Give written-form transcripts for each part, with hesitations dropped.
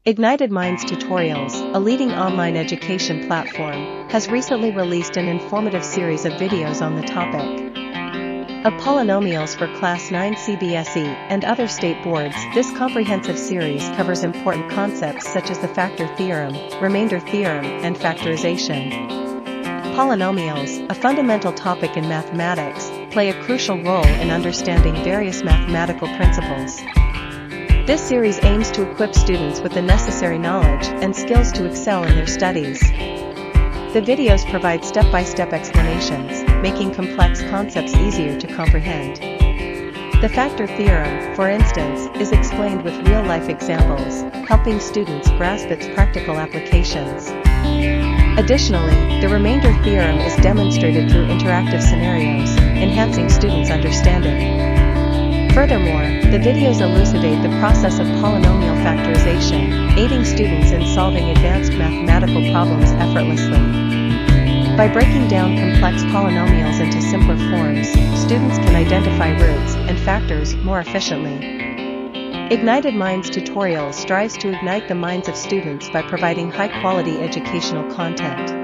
Ignited Minds Tutorials, a leading online education platform, has recently released an informative series of videos on the topic of polynomials for Class 9 CBSE and other state boards. This comprehensive series covers important concepts such as the factor theorem, remainder theorem, and factorization. Polynomials, a fundamental topic in mathematics, play a crucial role in understanding various mathematical principles. This series aims to equip students with the necessary knowledge and skills to excel in their studies. The videos provide step-by-step explanations, making complex concepts easier to comprehend. The factor theorem, for instance, is explained with real-life examples, helping students grasp its practical applications. Additionally, the remainder theorem is demonstrated through interactive scenarios, enhancing students' understanding. Furthermore, the videos elucidate the process of polynomial factorization, aiding students in solving advanced mathematical problems effortlessly. By breaking down complex polynomials into simpler forms, students can identify roots and factors more efficiently. Ignited Minds Tutorials strives to ignite the minds of students by providing high-quality educational content.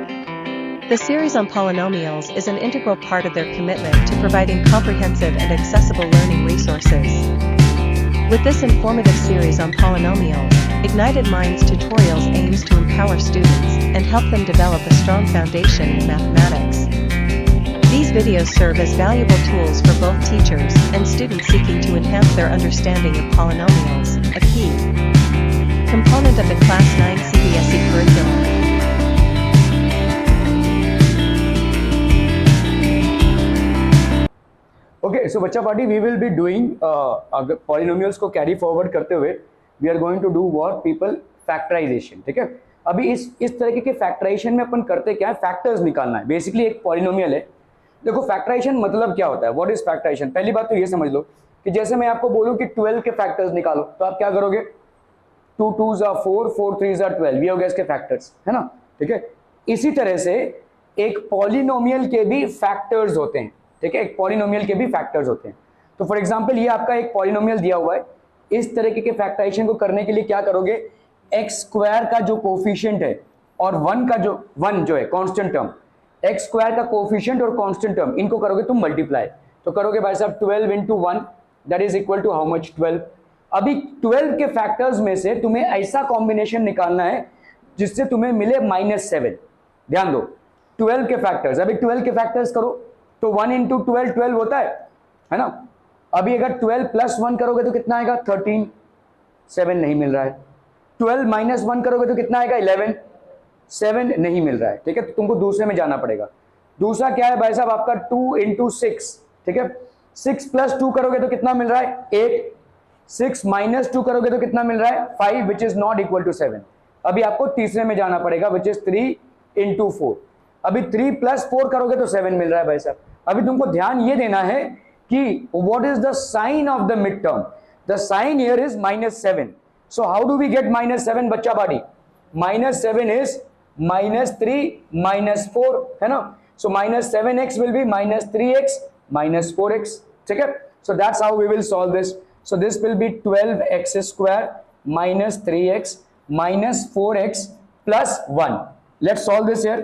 The series on polynomials is an integral part of their commitment to providing comprehensive and accessible learning resources. With this informative series on polynomials, Ignited Minds Tutorials aims to empower students and help them develop a strong foundation in mathematics. These videos serve as valuable tools for both teachers and students seeking to enhance their understanding of polynomials, a key component of the Class 9 CBSE curriculum. Okay, so बच्चा party we will be doing polynomials को carry forward करते हुए we are going to do what people factorization. ठीक है, अभी इस तरीके के factorization में अपन करते क्या है, फैक्टर्स निकालना है. बेसिकली एक पॉलिनोमियल है. देखो फैक्टराइजेशन मतलब क्या होता है, व्हाट इज फैक्टराइजेशन. पहली बात तो ये समझ लो कि जैसे मैं आपको बोलूं कि 12 के फैक्टर्स निकालो तो आप क्या करोगे, 2 2s are 4, 4 3s are 12, ये हो गया इसके फैक्टर्स, है ना. ठीक है, इसी तरह से एक पॉलिनोमियल के भी फैक्टर्स होते हैं. ठीक है, एक पॉलिनोमियल के भी फैक्टर्स होते हैं. तो फॉर एग्जांपल ये आपका एक पॉलिनोमियल दिया हुआ है. इस तरीके के फैक्टराइजेशन को करने के लिए क्या करोगे, एक्स स्क्वायर का जो कोफिशिएंट है और 1 जो है कांस्टेंट टर्म, एक्स स्क्वायर का कोफिशिएंट और कांस्टेंट टर्म, इनको करोगे तुम मल्टीप्लाई. तो करोगे भाई साहब 12 into 1 that is equal to how much, 12. अभी 12 के फैक्टर्स में से तुम्हें ऐसा कॉम्बिनेशन निकालना है जिससे तुम्हें मिले -7. ध्यान दो, 12 के फैक्टर्स. अभी 12 के फैक्टर्स करो तो 1 इंटू 12 12 होता है ना. अभी अगर 12 प्लस 1 करोगे तो कितना आएगा, 13. 7 नहीं मिल रहा है. 12 माइनस 1 करोगे तो कितना आएगा, 11. 7 नहीं मिल रहा है. ठीक है, तो तुमको दूसरे में जाना पड़ेगा. दूसरा क्या है भाई साहब आपका 2 इंटू 6. ठीक है, 6 प्लस 2 करोगे तो कितना मिल रहा है, 8. 6 माइनस 2 करोगे तो कितना मिल रहा है, 5 which is not equal to 7. अभी आपको तीसरे में जाना पड़ेगा विच इज 3 इंटू 4. अभी 3 प्लस 4 करोगे तो 7 मिल रहा है भाई साहब. अभी तुमको ध्यान ये देना है कि what is the sign of the mid term. The sign here is -7. So how do we get -7 बच्चा बाड़ी, -7 इज -3 -4, है ना. So -7x will be -3x -4x. ठीक है, so that's how we will solve this. So this will be 12x square -3x -4x plus 1. Let's solve this here.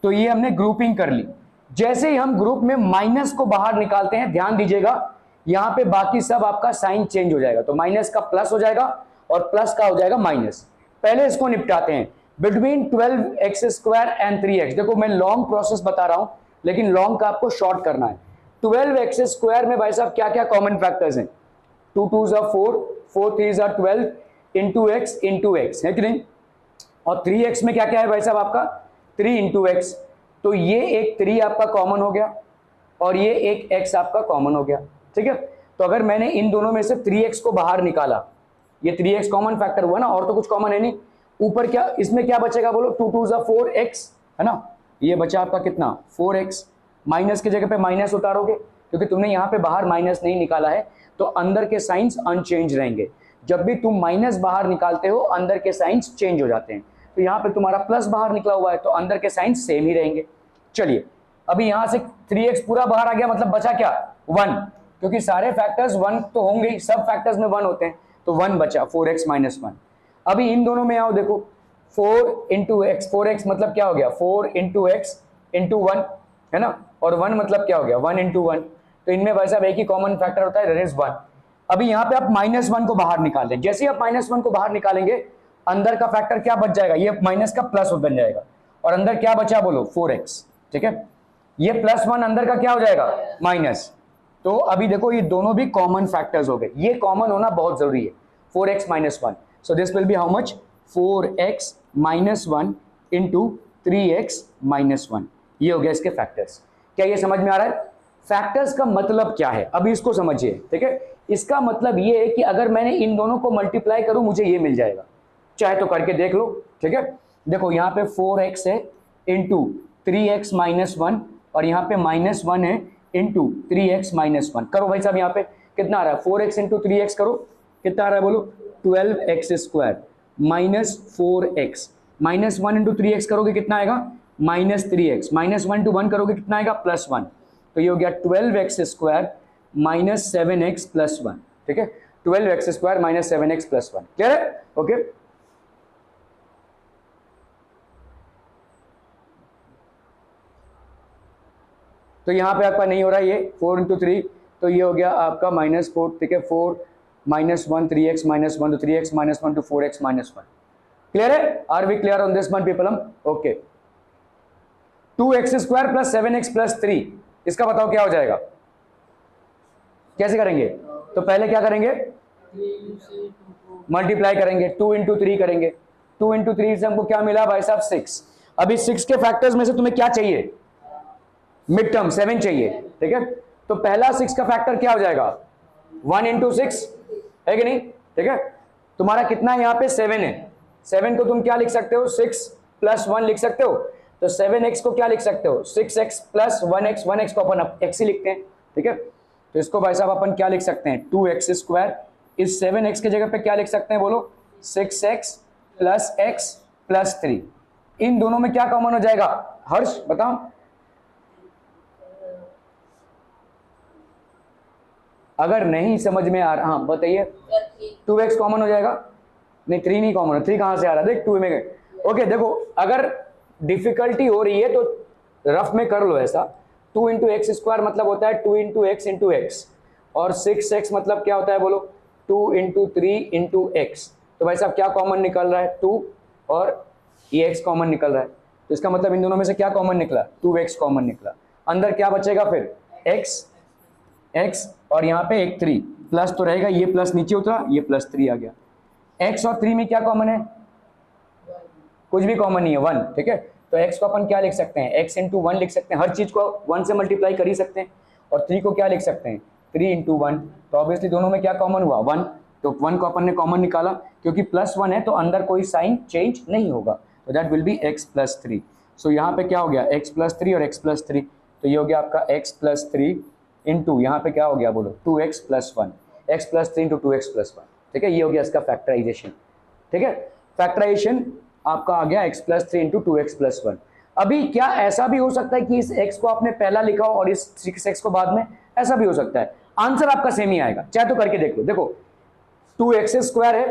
तो ये हमने grouping कर ली. जैसे ही हम ग्रुप में माइनस को बाहर निकालते हैं, ध्यान दीजिएगा यहां पे बाकी सब आपका साइन चेंज हो जाएगा. तो माइनस का प्लस हो जाएगा और प्लस का हो जाएगा माइनस. पहले इसको निपटाते हैं. Between 12x square and 3x, देखो मैं लॉन्ग प्रोसेस बता रहा हूं लेकिन लॉन्ग का आपको शॉर्ट करना है. 12x स्क्वायर में भाई साहब क्या क्या कॉमन फैक्टर्स हैं, 2 2s are 4, 4 3s are 12 into x है कि नहीं. और 3x में क्या क्या है भाई साहब आपका 3 इंटू x. तो ये एक 3 आपका कॉमन हो गया और ये एक x आपका कॉमन हो गया. ठीक है, तो अगर मैंने इन दोनों में से 3x को बाहर निकाला, ये 3x कॉमन फैक्टर हुआ ना, और तो कुछ कॉमन है नहीं. ऊपर क्या इसमें क्या बचेगा बोलो, 2 2s are 4x, है ना. ये बचा आपका कितना, 4x. माइनस की जगह पे माइनस उतारोगे क्योंकि तुमने यहाँ पे बाहर माइनस नहीं निकाला है, तो अंदर के साइंस अनचेंज रहेंगे. जब भी तुम माइनस बाहर निकालते हो अंदर के साइंस चेंज हो जाते हैं. तो यहाँ पे तुम्हारा प्लस बाहर निकला हुआ है तो अंदर के साइंस सेम ही रहेंगे. चलिए, अभी यहां से 3x पूरा बाहर आ गया, मतलब बचा क्या, 1. क्योंकि सारे फैक्टर्स 1 तो होंगे ही, सब फैक्टर्स में 1 होते हैं, तो 1 बचा 4x - 1. अभी इन दोनों में आओ, देखो 4 इंटू एक्स, 4x मतलब क्या हो गया 4 इंटू एक्स इंटू 1 है ना, और 1 मतलब क्या हो गया 1 इंटू 1। तो इनमें भाई साहब एक ही कॉमन फैक्टर होता है, दैट इज 1। अभी यहाँ पे आप -1 को बाहर निकाल लें, जैसे ही आप -1 को बाहर निकालेंगे अंदर का फैक्टर क्या बच जाएगा, ये माइनस का प्लस बन जाएगा, और अंदर क्या बचा बोलो 4x, ठीक है। ये +1 अंदर का क्या हो जाएगा माइनस। तो अभी देखो ये दोनों भी कॉमन फैक्टर्स हो गए, ये कॉमन होना बहुत जरूरी है, 4x - 1। So this will be how much 4x - 1 into 3x - 1। ये हो गया इसके फैक्टर्स। क्या ये समझ में आ रहा है? फैक्टर्स का मतलब क्या है अभी इसको समझिए, ठीक है। इसका मतलब ये है कि अगर मैंने इन दोनों को मल्टीप्लाई करूं मुझे ये मिल जाएगा, चाहे तो करके देख लो, ठीक है। देखो यहाँ पे 4x है इंटू 3x - 1 और यहाँ पे -1 है इंटू 3x - 1। करो भाई साहब, यहाँ पे कितना आ रहा है 4x इंटू 3x करो, कितना आ रहा है बोलो 12x² minus 4x, -1 into 3x करोगे कितना आएगा -3x, -1 टू 1 करोगे कितना आएगा +1। तो ये हो गया 12x² माइनस 7x + 1, ठीक है। 12x² माइनस 7x + 1, क्लियर है? ओके तो यहाँ पे आपका नहीं हो रहा है ये 4 इंटू 3, तो ये हो गया आपका -4, ठीक है। 4 - 1 3x - 1 तो 3x - 1 to 4x - 1, क्लियर है? Are we clear on this one people? Okay 2x² + 7x + 3, इसका बताओ क्या हो जाएगा, कैसे करेंगे? तो पहले क्या करेंगे मल्टीप्लाई करेंगे, 2 इंटू 3 करेंगे, 2 इंटू 3 से हमको क्या मिला भाई साहब 6। अभी 6 के फैक्टर्स में से तुम्हें क्या चाहिए मिड टर्म 7 चाहिए, ठीक है। तो पहला 6 का फैक्टर क्या हो जाएगा 1 इंटू 6 है कि नहीं, ठीक है। तुम्हारा कितना है यहाँ पे 7 है, 7 को तुम क्या लिख सकते हो 6 + 1 लिख सकते हो। तो 7x को क्या लिख सकते हो 6x + 1x, 1x को अपन x ही लिखते हैं, ठीक है। तो इसको भाई साहब अपन क्या लिख सकते हैं 2x², इस 7x के जगह पे क्या लिख सकते हैं बोलो 6x + x + 3। इन दोनों में क्या कॉमन हो जाएगा हर्ष बताओ? अगर नहीं समझ में आ रहा, हाँ बताइए 2x कॉमन हो जाएगा, नहीं 3 नहीं कॉमन है, 3 कहां से आ रहा है देख 2 में गए। ओके देखो अगर डिफिकल्टी हो रही है तो रफ में कर लो ऐसा, 2 इंटू x² मतलब होता है 2 इंटू x इंटू एक्स, और 6x मतलब क्या होता है बोलो 2 इंटू 3 इंटू एक्स। तो भाई साहब क्या कॉमन निकल रहा है 2 और ये x कॉमन निकल रहा है, तो इसका मतलब इन दोनों में से क्या कॉमन निकला 2x कॉमन निकला। अंदर क्या बचेगा फिर x और यहाँ पे एक 3 प्लस तो रहेगा, ये प्लस नीचे उतरा ये +3 आ गया। x और 3 में क्या कॉमन है कुछ भी कॉमन नहीं है 1, ठीक है। तो x को अपन क्या लिख सकते हैं x इंटू 1 लिख सकते हैं, हर चीज को 1 से मल्टीप्लाई कर ही सकते हैं। और 3 को क्या लिख सकते हैं 3 इंटू 1, तो ऑब्वियसली दोनों में क्या कॉमन हुआ 1, तो 1 को अपन ने कॉमन निकाला, क्योंकि +1 है तो अंदर कोई साइन चेंज नहीं होगा, तो दैट विल बी x + 3। सो यहाँ पे क्या हो गया x + 3 और x + 3, तो ये हो गया आपका x + 3 इंटू यहाँ पे क्या हो गया बोलो 2x + 1, x + 3 इंटू 2x + 1, ठीक है। ये हो गया इसका फैक्टराइजेशन, ठीक है। फैक्टराइजेशन आपका आ गया x + 3 इंटू 2x + 1। अभी क्या ऐसा भी हो सकता है कि इस x को आपने पहला लिखा हो और इस 6x को बाद में, ऐसा भी हो सकता है, आंसर आपका सेम ही आएगा, चाहे तो करके देख लो। देखो 2x² है,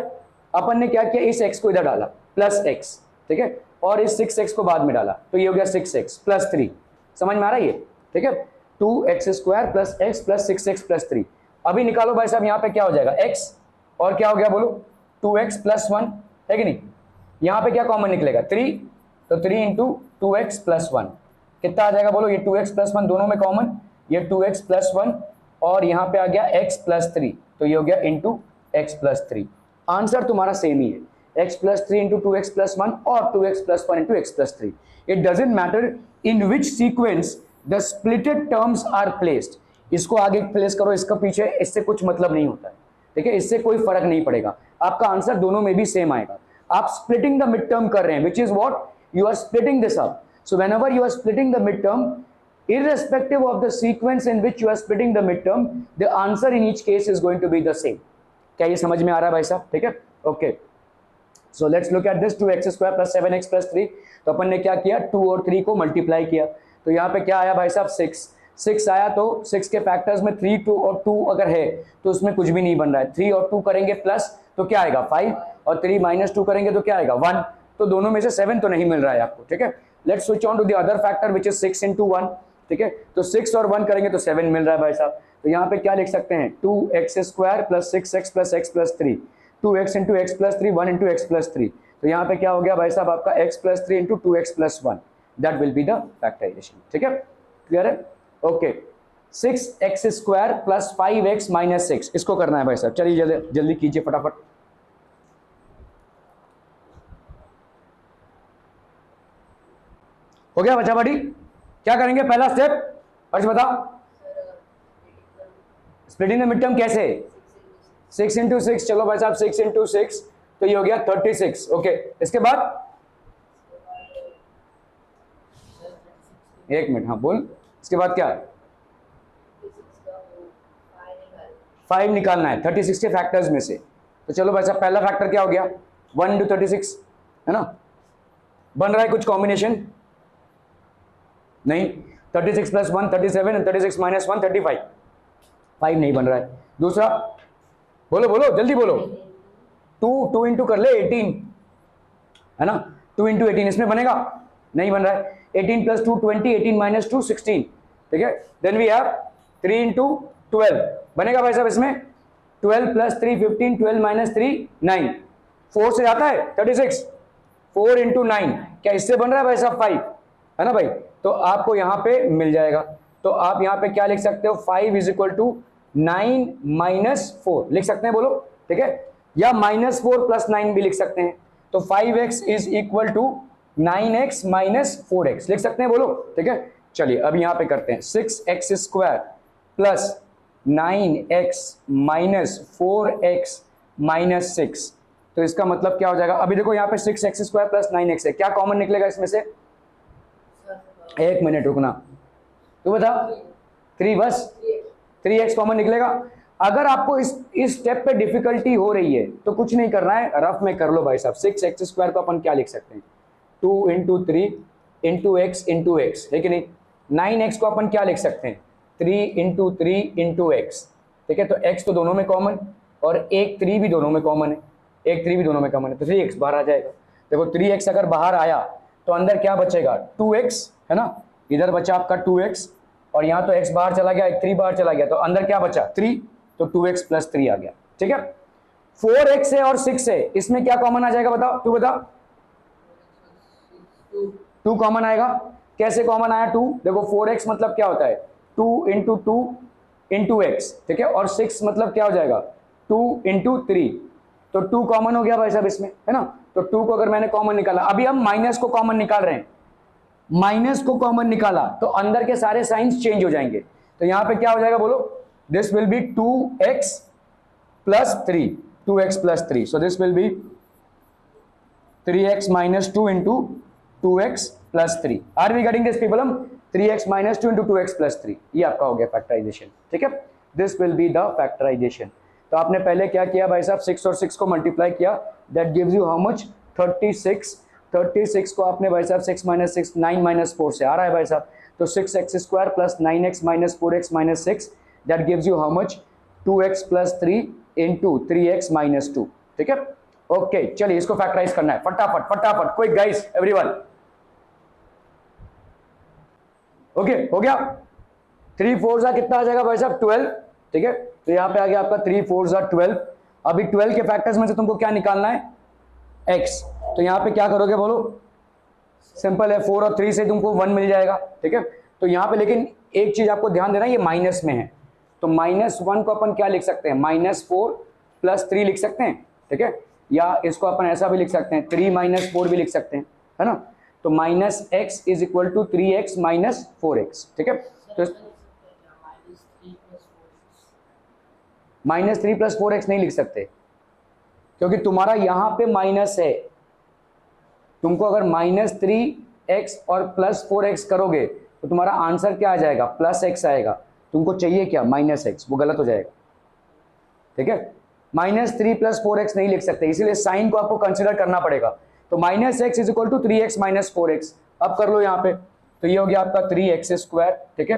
अपन ने क्या किया इस x को इधर डाला +x, ठीक है, और इस 6x को बाद में डाला, तो ये हो गया 6x + 3, समझ में आ रहा है ये, ठीक है। 2x² + x + 6x + 3। अभी निकालो भाई साहब यहाँ पे क्या हो जाएगा x और क्या हो गया बोलो 2x + 1 है कि नहीं, यहाँ पे क्या कॉमन निकलेगा 3, तो 3 इंटू 2x + 1 कितना आ जाएगा बोलो, ये 2x + 1 दोनों में कॉमन, ये 2x + 1 और यहाँ पे आ गया x + 3, तो ये हो गया इंटू x + 3। आंसर तुम्हारा सेम ही है x + 3 इंटू 2x + 1 और 2x + 1 into x + 3। It doesn't matter in which sequence the splitted terms are placed. इसको आगे प्लेस करो, इसका पीछे, इससे कुछ मतलब नहीं होता है, ठीक है, इससे कोई फर्क नहीं पड़ेगा, आपका आंसर दोनों में भी सेम आएगा। आप स्प्लिटिंग द मिड टर्म कर रहे हैं, which is what you are splitting this up. So whenever you are splitting the mid term, irrespective of the sequence in which you are splitting the midterm, the answer in each case is going to be the same। क्या ये समझ में आ रहा है भाई साहब, ठीक है, okay. So let's look at this 2x² + 7x + 3। तो अपन ने क्या किया 2 और 3 को मल्टीप्लाई किया, तो यहाँ पे क्या आया भाई साहब 6 आया, तो 6 के फैक्टर्स में 3 2 और 2 अगर है तो उसमें कुछ भी नहीं बन रहा है, 3 और 2 करेंगे प्लस तो क्या आएगा 5, और 3 माइनस 2 करेंगे तो क्या आएगा 1, तो दोनों में से 7 तो नहीं मिल रहा है आपको, ठीक है। Let's switch on to the other factor which is 6 into 1, ठीक है। तो 6 और 1 करेंगे तो 7 मिल रहा है भाई साहब। तो यहाँ पे क्या लिख सकते हैं 2x² plus 6x plus x plus 3, 2x into x plus 3, 1 into x plus 3। तो यहाँ पे क्या हो गया भाई साहब आपका x plus 3 into 2x plus 1, that will be the factorization, ठीक है। क्लियर है? Okay, 6x² plus 5x minus 6, इसको करना है भाई साहब। चलिए जल्दी जल्दी कीजिए फटाफट। हो गया बच्चा बड़ी? क्या करेंगे पहला स्टेप? अर्ज बता। स्प्लिटिंग द मिड टर्म कैसे? 6 इंटू 6, चलो भाई साहब 6 इंटू 6, तो ये हो गया 36। ओके, इसके बाद एक मिनट, हाँ बोल। इसके बाद क्या है? 5 निकालना है 36 के फैक्टर्स में से। तो चलो भाई साहब पहला फैक्टर क्या हो गया 1 इंटू 36, है ना। बन रहा है कुछ कॉम्बिनेशन? नहीं, 36 प्लस 1 37 and 36 माइनस 1 35, 5 नहीं बन रहा है। दूसरा बोलो बोलो जल्दी बोलो। 2 इंटू कर ले 18, है ना। 2 इंटू 18 इसमें बनेगा? नहीं बन रहा है। 18 प्लस 2 20, 18 माइनस 2 16, ठीक है। देन वी हैव 3 इंटू 12, बनेगा भाई साहब इसमें? 12 प्लस 3 15, 12 माइनस 3 9, 4 से जाता है 36, 4 इंटू 9, क्या इससे बन रहा है भाई साहब 5, है ना भाई। तो आपको यहाँ पे मिल जाएगा। तो आप यहाँ पे क्या लिख सकते हो 5 इज इक्वल टू 9 माइनस 4 लिख सकते हैं, बोलो, ठीक है। या माइनस 4 प्लस 9 भी लिख सकते हैं। तो 5x is equal to 9x minus 4x लिख सकते हैं, बोलो, ठीक है। चलिए अब यहाँ पे करते हैं 6x² plus 9x minus 4x minus 6। तो इसका मतलब क्या हो जाएगा? अभी देखो यहाँ पे 6x² प्लस 9x है, क्या कॉमन निकलेगा इसमें से? एक मिनट रुकना, तू बता। 3, बस 3x कॉमन निकलेगा। अगर आपको इस स्टेप पे डिफिकल्टी हो रही है तो कुछ नहीं करना है, रफ में कर लो भाई साहब। 6x² को अपन क्या लिख सकते हैं 2 into 3 into x into x, है कि नहीं। 9x को अपन क्या लिख सकते हैं 3 इंटू 3 इंटू एक्स, ठीक है। तो x तो दोनों में कॉमन और एक 3 भी दोनों में कॉमन है, एक 3 भी दोनों में कॉमन है, तो 3x बाहर आ जाएगा। देखो 3x अगर बाहर आया तो अंदर क्या बचेगा 2x, है ना। इधर बचा आपका 2x और यहाँ तो x बाहर चला गया, एक 3 बाहर चला गया, तो अंदर क्या बचा 3, तो 2x प्लस 3 आ गया, ठीक है। 4x है और 6 है, इसमें क्या कॉमन आ जाएगा बताओ, तू बता। 2 कॉमन आएगा। कैसे कॉमन आया 2? देखो 4x मतलब क्या होता है 2 इंटू 2 इंटू एक्स, ठीक है। और 6 मतलब क्या हो जाएगा 2 इंटू 3, तो 2 कॉमन हो गया भाई साहब इसमें, है ना। तो 2 को अगर मैंने कॉमन निकाला, अभी हम माइनस को कॉमन निकाल रहे हैं, माइनस को कॉमन निकाला तो अंदर के सारे साइंस चेंज हो जाएंगे। तो यहां पे क्या हो जाएगा बोलो, this will be 2x plus 3, 2x plus 3, so this will be 3x minus 2 into 2x plus 3। Are we getting this people? हम 3x minus 2 into 2x plus 3, ये आपका हो गया फैक्टराइजेशन, ठीक है। This will be the factorization. तो आपने पहले क्या किया भाई साहब 6 और 6 को मल्टीप्लाई किया, that gives you how much 36। 36 को आपने भाई साहब 6 माइनस 6 9 माइनस 4 से आ रहा है भाई साहब, तो 6x² plus 9x minus 4x minus 6, that gives you how much 2x plus 3 into 3x minus 2, ठीक है। ओके चलिए इसको फैक्टराइज करना है फटाफट फटाफट, क्विक गाइस एवरीवन। ओके हो गया। 3 4 जा कितना आ जाएगा भाई साहब 12, ठीक है। तो यहाँ पे आ गया आपका 3 4 जा 12। अभी 12 के फैक्टर्स में से तुमको क्या निकालना है x, तो यहाँ पे क्या करोगे बोलो, सिंपल है 4 और 3 से तुमको 1 मिल जाएगा, ठीक है। तो यहाँ पे लेकिन एक चीज आपको ध्यान देना, ये माइनस में है, तो -1 को अपन क्या लिख सकते हैं -4 प्लस 3 लिख सकते हैं, ठीक है। या इसको अपन ऐसा भी लिख सकते हैं 3 माइनस 4 भी लिख सकते हैं, है ना। तो -x is equal to 3x minus 4x, ठीक है। तो -3 प्लस 4x नहीं लिख सकते क्योंकि तुम्हारा यहां पे माइनस है। तुमको अगर -3x और प्लस 4x करोगे तो तुम्हारा आंसर क्या आ जाएगा +x आएगा। तुमको चाहिए क्या -x, वो गलत हो जाएगा, ठीक है। -3 प्लस 4x नहीं लिख सकते, इसीलिए साइन को आपको कंसिडर करना पड़ेगा। तो -x is equal to 3x minus 4x। अब कर लो यहाँ पे, तो ये हो गया आपका 3x², ठीक है,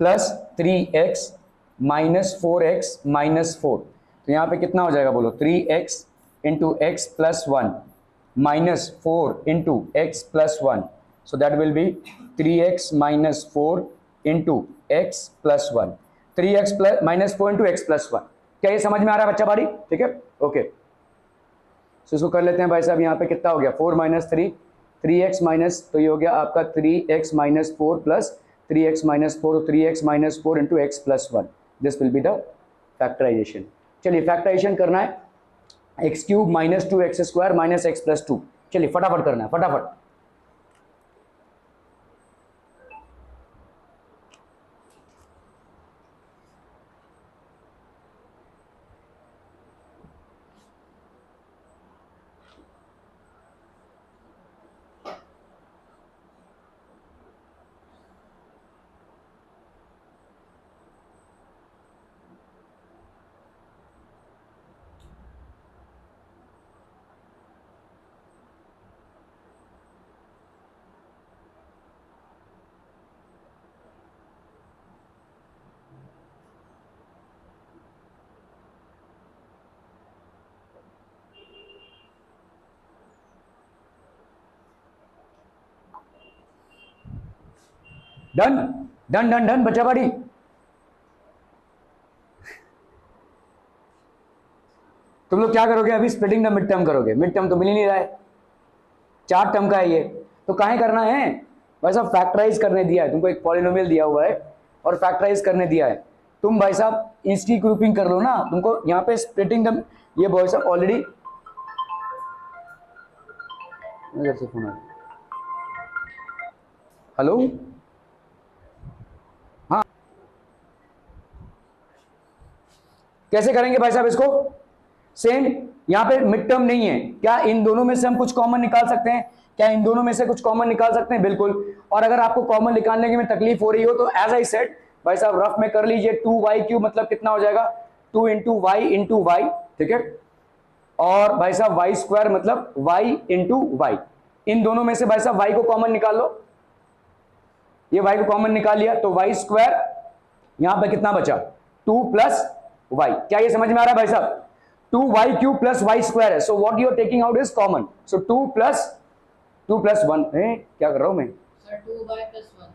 plus 3x minus 4x minus 4। तो यहाँ पे कितना हो जाएगा बोलो, 3x into x plus one minus 4 into x plus one, so that will be 3x minus 4 into x plus one, 3x plus minus 4 into x plus one. क्या ये समझ में आ रहा है बच्चा बाड़ी? ठीक है, ओके। सो इसको कर लेते हैं भाई साहब, यहाँ पे कितना हो गया 4 माइनस 3, 3x माइनस, तो ये हो गया आपका 3x minus 4 plus 3x minus 4, 3x minus 4 into x plus one, this will be the factorization. चलिए फैक्टराइजेशन करना है, X cube minus 2x square minus X plus 2। चलिए फटाफट करना है, फटाफट। डन डन डन डन बच्चा बाड़ी। तुम लोग क्या करोगे अभी? स्प्लिटिंग द मिड टर्म करोगे। मिड टर्म तो मिल ही नहीं रहा है, 4 टर्म का है ये, तो काहे करना है भाई साहब? फैक्टराइज करने दिया है तुमको, एक पॉलिनोमियल दिया हुआ है और फैक्टराइज करने दिया है। तुम भाई साहब इसकी ग्रुपिंग कर लो ना, तुमको यहाँ पे स्प्लिटिंग द, ये भाई साहब ऑलरेडी से फोन आ, हेलो, हाँ कैसे करेंगे भाई साहब इसको? सेम, यहाँ पे मिड टर्म नहीं है, क्या इन दोनों में से हम कुछ कॉमन निकाल सकते हैं? क्या इन दोनों में से कुछ कॉमन निकाल सकते हैं? बिल्कुल। और अगर आपको कॉमन निकालने की में तकलीफ हो रही हो तो एज आई सेड भाई साहब रफ में कर लीजिए, 2y³ मतलब कितना हो जाएगा 2 इंटू वाई इंटू वाई, ठीक है। और भाई साहब वाई स्क्वायर मतलब y इंटू वाई। इन दोनों में से भाई साहब y को कॉमन निकाल लो, ये y को कॉमन निकाल लिया तो वाई स्क्वायर, यहां पर कितना बचा 2 प्लस वाई। क्या ये समझ में आ रहा है भाई साहब? 2y³ प्लस वाई स्क्वायर है, so what you are taking out is common, so 2 plus 1 है, क्या कर रहा हूं मैं सर? 2y प्लस 1,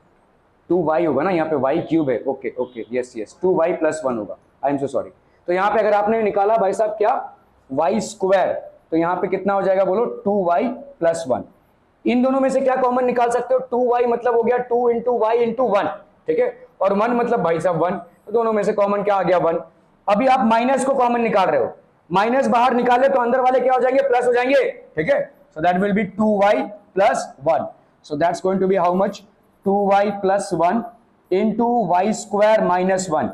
2y होगा ना, यहाँ पे y³ है, okay okay, yes yes, 2y plus 1 होगा, आई एम सो सॉरी। तो यहाँ पे अगर आपने निकाला भाई साहब क्या y स्क्वायर, तो यहाँ पे कितना हो जाएगा बोलो 2y प्लस 1। इन दोनों में से क्या कॉमन निकाल सकते हो? 2y मतलब हो गया 2 इंटू वाई इंटू 1, ठीक है, और 1 मतलब भाई साहब 1, तो दोनों में से कॉमन क्या आ गया 1। अभी आप माइनस को कॉमन निकाल रहे हो, माइनस बाहर निकाले तो अंदर वाले क्या हो जाएंगे? प्लस हो जाएंगे, ठीक है। So that will be 2y plus 1, so that's going to be how much 2y plus 1 into Y square minus 1।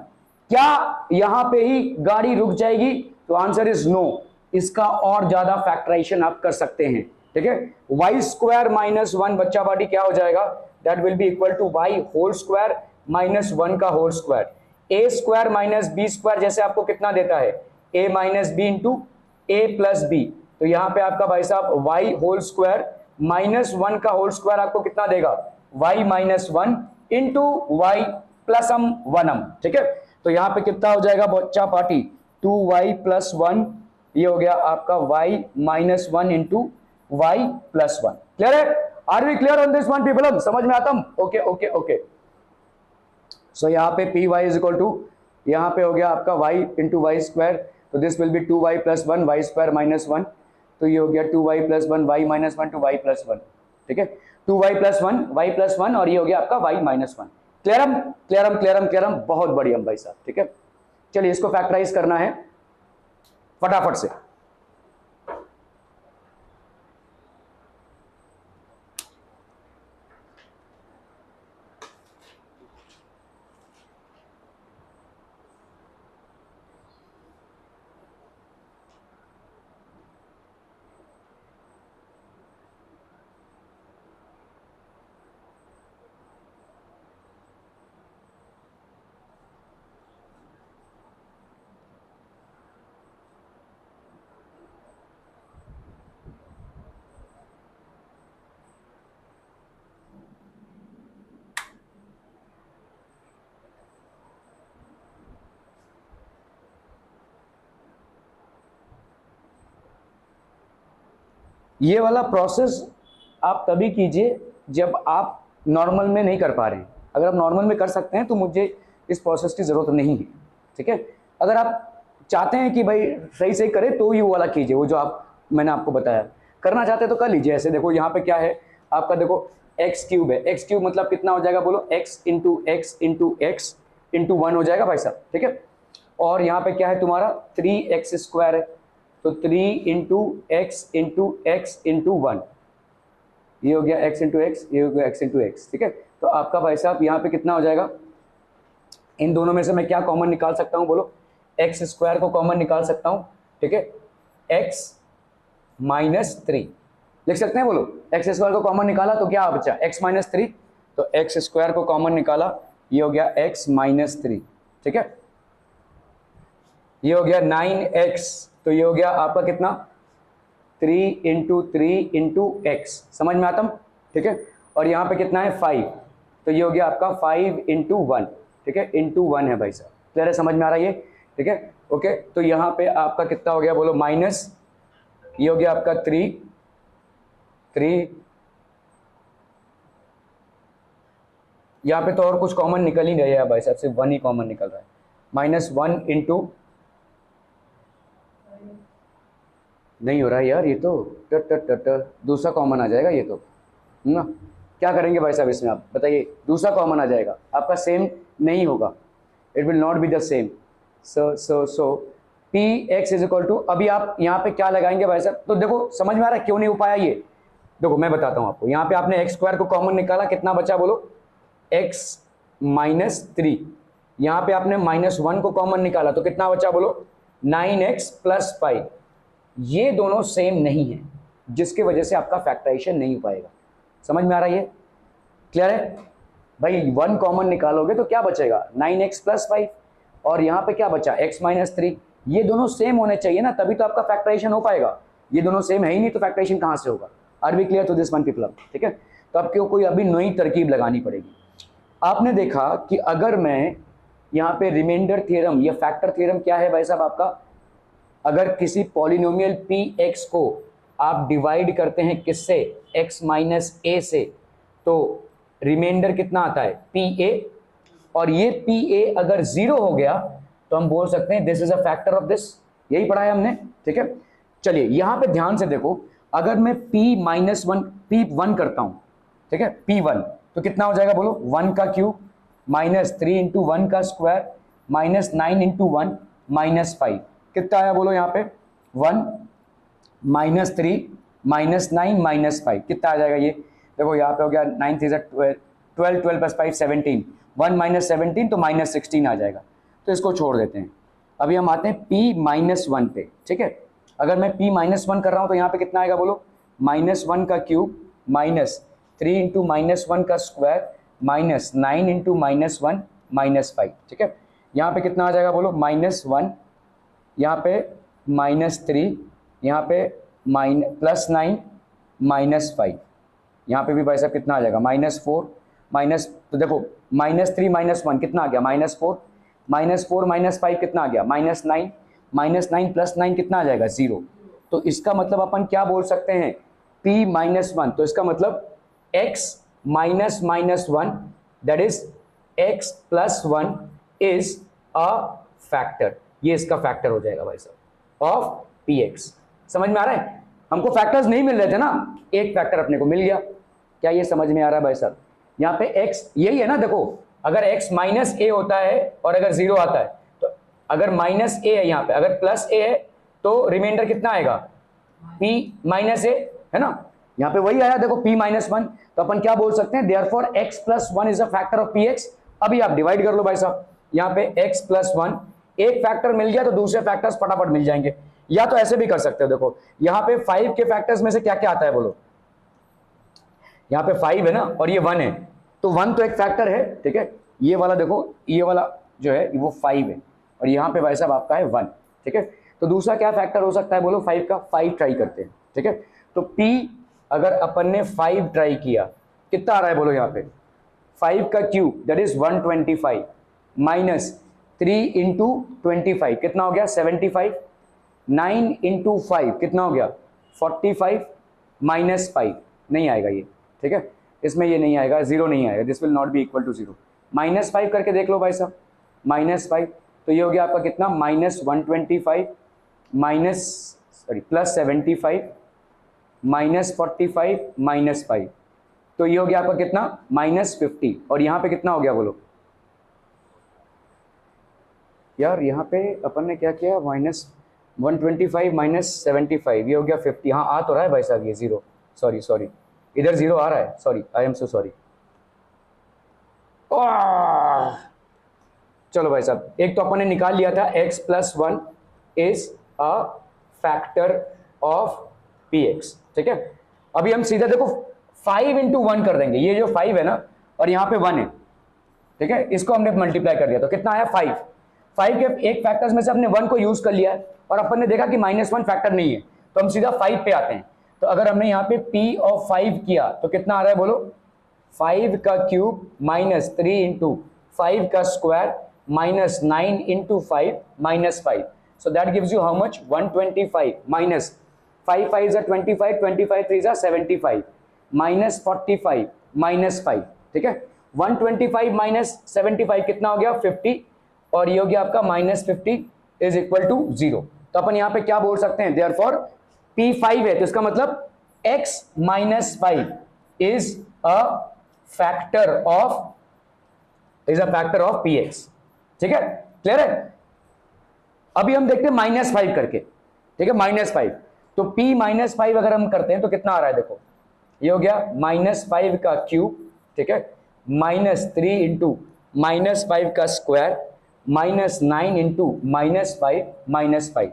क्या यहां पे ही गाड़ी रुक जाएगी? तो आंसर इज नो, इसका और ज्यादा फैक्टराइजेशन आप कर सकते हैं, ठीक है। वाई स्क्वायर माइनस 1 बच्चा बाटी क्या हो जाएगा? That will be equal to Y whole square minus 1 का whole square. A square minus B square जैसे आपको कितना देता है? A minus B into A plus B, तो यहां पे आपका भाई साहब वाई होल स्क्वायर माइनस 1 का होल स्क्वायर आपको कितना देगा? Y minus 1 into Y plus हम 1m, ठीक है। तो यहां पे कितना हो जाएगा बच्चा पार्टी? 2y प्लस 1, ये हो गया आपका y minus 1 into Y plus 1। Clear है? Are we clear on this one people? समझ में आता? Okay okay okay. सो यहाँ पे P y is equal to, यहाँ पे हो गया आपका y इंटू वाई स्क्वायर, तो this will be 2y plus 1 y square minus 1, तो ये हो गया 2y plus 1 y minus 1 two y plus 1, ठीक है। 2y प्लस 1 वाई प्लस 1 और ये हो गया आपका y माइनस 1। क्लियरम क्लियरम क्लियरम क्लियरम, बहुत बढ़िया भाई साहब, ठीक है। चलिए इसको फैक्टराइज करना है फटाफट से। ये वाला प्रोसेस आप तभी कीजिए जब आप नॉर्मल में नहीं कर पा रहे हैं। अगर आप नॉर्मल में कर सकते हैं तो मुझे इस प्रोसेस की ज़रूरत नहीं है, ठीक है। अगर आप चाहते हैं कि भाई सही सही करें तो ये वाला कीजिए, वो जो मैंने आपको बताया। करना चाहते हैं तो कर लीजिए। ऐसे देखो यहाँ पे क्या है आपका, देखो एक्स क्यूब है। एक्स क्यूब मतलब कितना हो जाएगा बोलो, x into x into x into 1 हो जाएगा भाई साहब, ठीक है। और यहाँ पे क्या है तुम्हारा 3x² है, तो 3 into x into x into 1, ये हो गया x इंटू एक्स, ये हो गया x इंटू एक्स, ठीक है। तो आपका भाई साहब यहाँ पे कितना हो जाएगा, इन दोनों में से मैं क्या कॉमन निकाल सकता हूँ बोलो, x² को कॉमन निकाल सकता हूँ, ठीक है। x -3 लिख सकते हैं बोलो, x² को कॉमन निकाला तो क्या बचा x -3, तो x² को कॉमन निकाला, ये हो गया x -3, ठीक है। ये हो गया 9x, तो ये हो गया आपका कितना 3 इंटू 3 इंटू एक्स, समझ में आता हूँ, ठीक है। और यहाँ पे कितना है 5, तो ये हो गया आपका 5 इंटू 1, ठीक है, इंटू 1 है भाई साहब। क्लियर है, समझ में आ रहा है ये, ठीक है। ओके, तो यहाँ पे आपका कितना हो गया बोलो, माइनस, ये हो गया आपका 3, यहाँ पे तो और कुछ कॉमन निकल ही नहीं रहा है भाई साहब, सिर्फ 1 ही कॉमन निकल रहा है। -1 इंटू, नहीं हो रहा है यार ये तो, दूसरा कॉमन आ जाएगा ये तो ना। क्या करेंगे भाई साहब इसमें, आप बताइए, दूसरा कॉमन आ जाएगा आपका, सेम नहीं होगा, it will not be the same. So P X is equal to, अभी आप यहाँ पे क्या लगाएंगे भाई साहब, तो देखो समझ में आ रहा है क्यों नहीं हो पाया ये, देखो मैं बताता हूँ आपको। यहाँ पे आपने x² को कॉमन निकाला, कितना बचा बोलो, x -3, यहाँ पे आपने -1 को कॉमन निकाला तो कितना बचा बोलो, 9x + 5, ये दोनों सेम नहीं है, जिसकी वजह से आपका फैक्टराइजेशन नहीं हो पाएगा। समझ में आ रहा है ये, क्लियर है भाई। 1 कॉमन निकालोगे तो क्या बचेगा, 9x + 5, और यहाँ पे क्या बचा x -3, ये दोनों सेम होने चाहिए ना, तभी तो आपका फैक्टराइजेशन हो पाएगा। ये दोनों सेम है ही नहीं तो फैक्टराइजेशन कहाँ से होगा। Are we clear to this one people, ठीक है। तो आपको कोई अभी नई तरकीब लगानी पड़ेगी। आपने देखा कि अगर मैं यहाँ पे रिमाइंडर थ्योरम या फैक्टर थ्योरम क्या है भाई साहब आपका, अगर किसी पॉलिनोमियल px को आप डिवाइड करते हैं किससे, x - a से, तो रिमाइंडर कितना आता है pa, और ये pa अगर 0 हो गया तो हम बोल सकते हैं this is a factor of this, यही पढ़ा है हमने, ठीक है। चलिए यहाँ पे ध्यान से देखो, अगर मैं p1 करता हूँ, ठीक है, p1, तो कितना हो जाएगा बोलो, 1 का क्यूब -3 इंटू 1 का स्क्वायर -9 इंटू 1 -5, कितना आया बोलो यहाँ पे, 1 -3 -9 -5, कितना आ जाएगा ये, देखो यहाँ पे हो गया 9 3 12, 12 + 5 17, 1 - 17 तो -16 आ जाएगा, तो इसको छोड़ देते हैं। अभी हम आते हैं p-1 पे, ठीक है। अगर मैं p-1 कर रहा हूँ तो यहाँ पे कितना आएगा बोलो, -1 का क्यूब -3 इंटू -1 का स्क्वायर -9 इंटू -1 -5, ठीक है। यहाँ पे कितना आ जाएगा बोलो, -1, यहाँ पे -3, यहाँ पे +9 -5, यहाँ पे भी भाई साहब कितना आ जाएगा, -4 तो देखो -3 -1 कितना आ गया, -4 -5 कितना आ गया, -9 -9 + 9 कितना आ जाएगा, 0। तो इसका मतलब अपन क्या बोल सकते हैं, p-1, तो इसका मतलब x -1 that is x + 1 is a factor, ये इसका फैक्टर हो जाएगा भाई साहब ऑफ px। समझ में आ रहा है, हमको फैक्टर्स नहीं मिल रहे थे ना, एक फैक्टर अपने को मिल गया। क्या ये समझ में आ रहा है भाई साहब, यहाँ पे x यही है ना, देखो अगर x -a होता है और अगर 0 आता है, तो अगर -a है यहाँ पे, अगर +a है तो रिमाइंडर कितना आएगा, p - a है ना, यहाँ पे वही आया देखो p-1, तो अपन क्या बोल सकते हैं, therefore x + 1 is a factor of px। अभी आप डिवाइड कर लो भाई साहब, यहाँ पे x + 1, एक फैक्टर मिल गया तो दूसरे फैक्टर्स फटाफट मिल जाएंगे, या तो ऐसे भी कर सकते हो। देखो यहाँ पे 5 के फैक्टर्स में से क्या क्या आता है बोलो, यहाँ पे 5 है ना और ये 1 है, तो 1 तो एक फैक्टर है, ठीक है। ये वाला देखो, ये वाला जो है वो 5 है और यहाँ पे भाई साहब आपका है 1, ठीक है। तो दूसरा क्या फैक्टर हो सकता है बोलो, 5 का, 5 ट्राई करते हैं, ठीक है। तो p अगर अपन ने 5 ट्राई किया, कितना आ रहा है बोलो, यहाँ पे 5 का क्यूब दैट इज 125 -3 इंटू 25 कितना हो गया, 75, 9 इंटू 5 कितना हो गया, 45, -5 नहीं आएगा ये, ठीक है, इसमें ये नहीं आएगा, 0 नहीं आएगा, this will not be equal to 0। -5 करके देख लो भाई साहब, -5 तो ये हो गया आपका कितना, -125 +75 -45 -5, तो ये हो गया आपका कितना, -50। और यहाँ पे कितना हो गया बोलो यार, यहाँ पे अपन ने क्या किया, -125 -75, ये हो गया 50। हाँ आ तो रहा है भाई साहब ये 0, सॉरी इधर 0 आ रहा है, sorry, I am so sorry. चलो भाई साहब, एक तो अपन ने निकाल लिया था x+1 is a factor of px, ठीक है। अभी हम सीधा देखो 5 × 1 कर देंगे, ये जो 5 है ना और यहाँ पे 1 है, ठीक है, इसको हमने मल्टीप्लाई कर दिया तो कितना आया 5। 5 के एक फैक्टर्स में से हमने 1 को यूज कर लिया है और अपन ने देखा कि -1 फैक्टर नहीं है, तो हम सीधा 5 पे आते हैं। तो अगर हमने यहाँ पे p ऑफ 5 किया तो कितना आ रहा है बोलो, 5 का क्यूब -3 × 5 का square -9 × 5 -5, so that gives you how much, 125 minus 5 5 is 25, 25 3 is 75 -45 -5, ठीक है। 125 minus 75 कितना हो गया, 50, और ये हो गया आपका -50 इज इक्वल टू 0। तो अपन यहाँ पे क्या बोल सकते हैं, देयरफॉर P5 है तो इसका मतलब x - 5 is a factor of px, ठीक है, क्लियर है। अभी हम देखते हैं -5 करके, ठीक है, -5 तो p -5 अगर हम करते हैं तो कितना आ रहा है, देखो ये हो गया -5 का क्यूब, ठीक है, -3 × -5 का स्क्वायर -9 × -5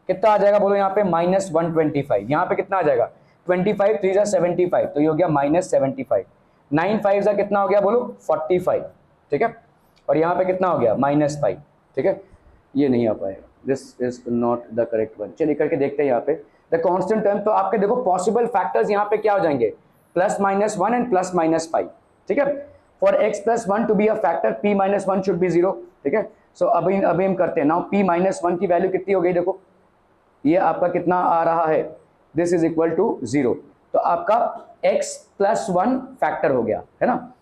कितना आ जाएगा बोलो यहाँ पे, -125। यहाँ पे कितना आ जाएगा, 25 3 is 75, तो ये हो गया -75। 9 5 जा कितना हो गया बोलो, 45, ठीक है, और यहाँ पे कितना हो गया, -5, ठीक है। ये नहीं आ पाएगा, this is not the correct one. चलिए करके देखते हैं यहाँ पे द कांस्टेंट टर्म। तो आपके देखो पॉसिबल फैक्टर्स यहाँ पे क्या हो जाएंगे, +-1 एंड +-5, ठीक है। For x+1 to be a factor p-1 should be 0, ठीक है। सो अभी हम करते हैं नाउ, p-1 की वैल्यू कितनी हो गई, देखो ये आपका कितना आ रहा है, दिस इज इक्वल टू 0, तो आपका x+1 फैक्टर हो गया है ना,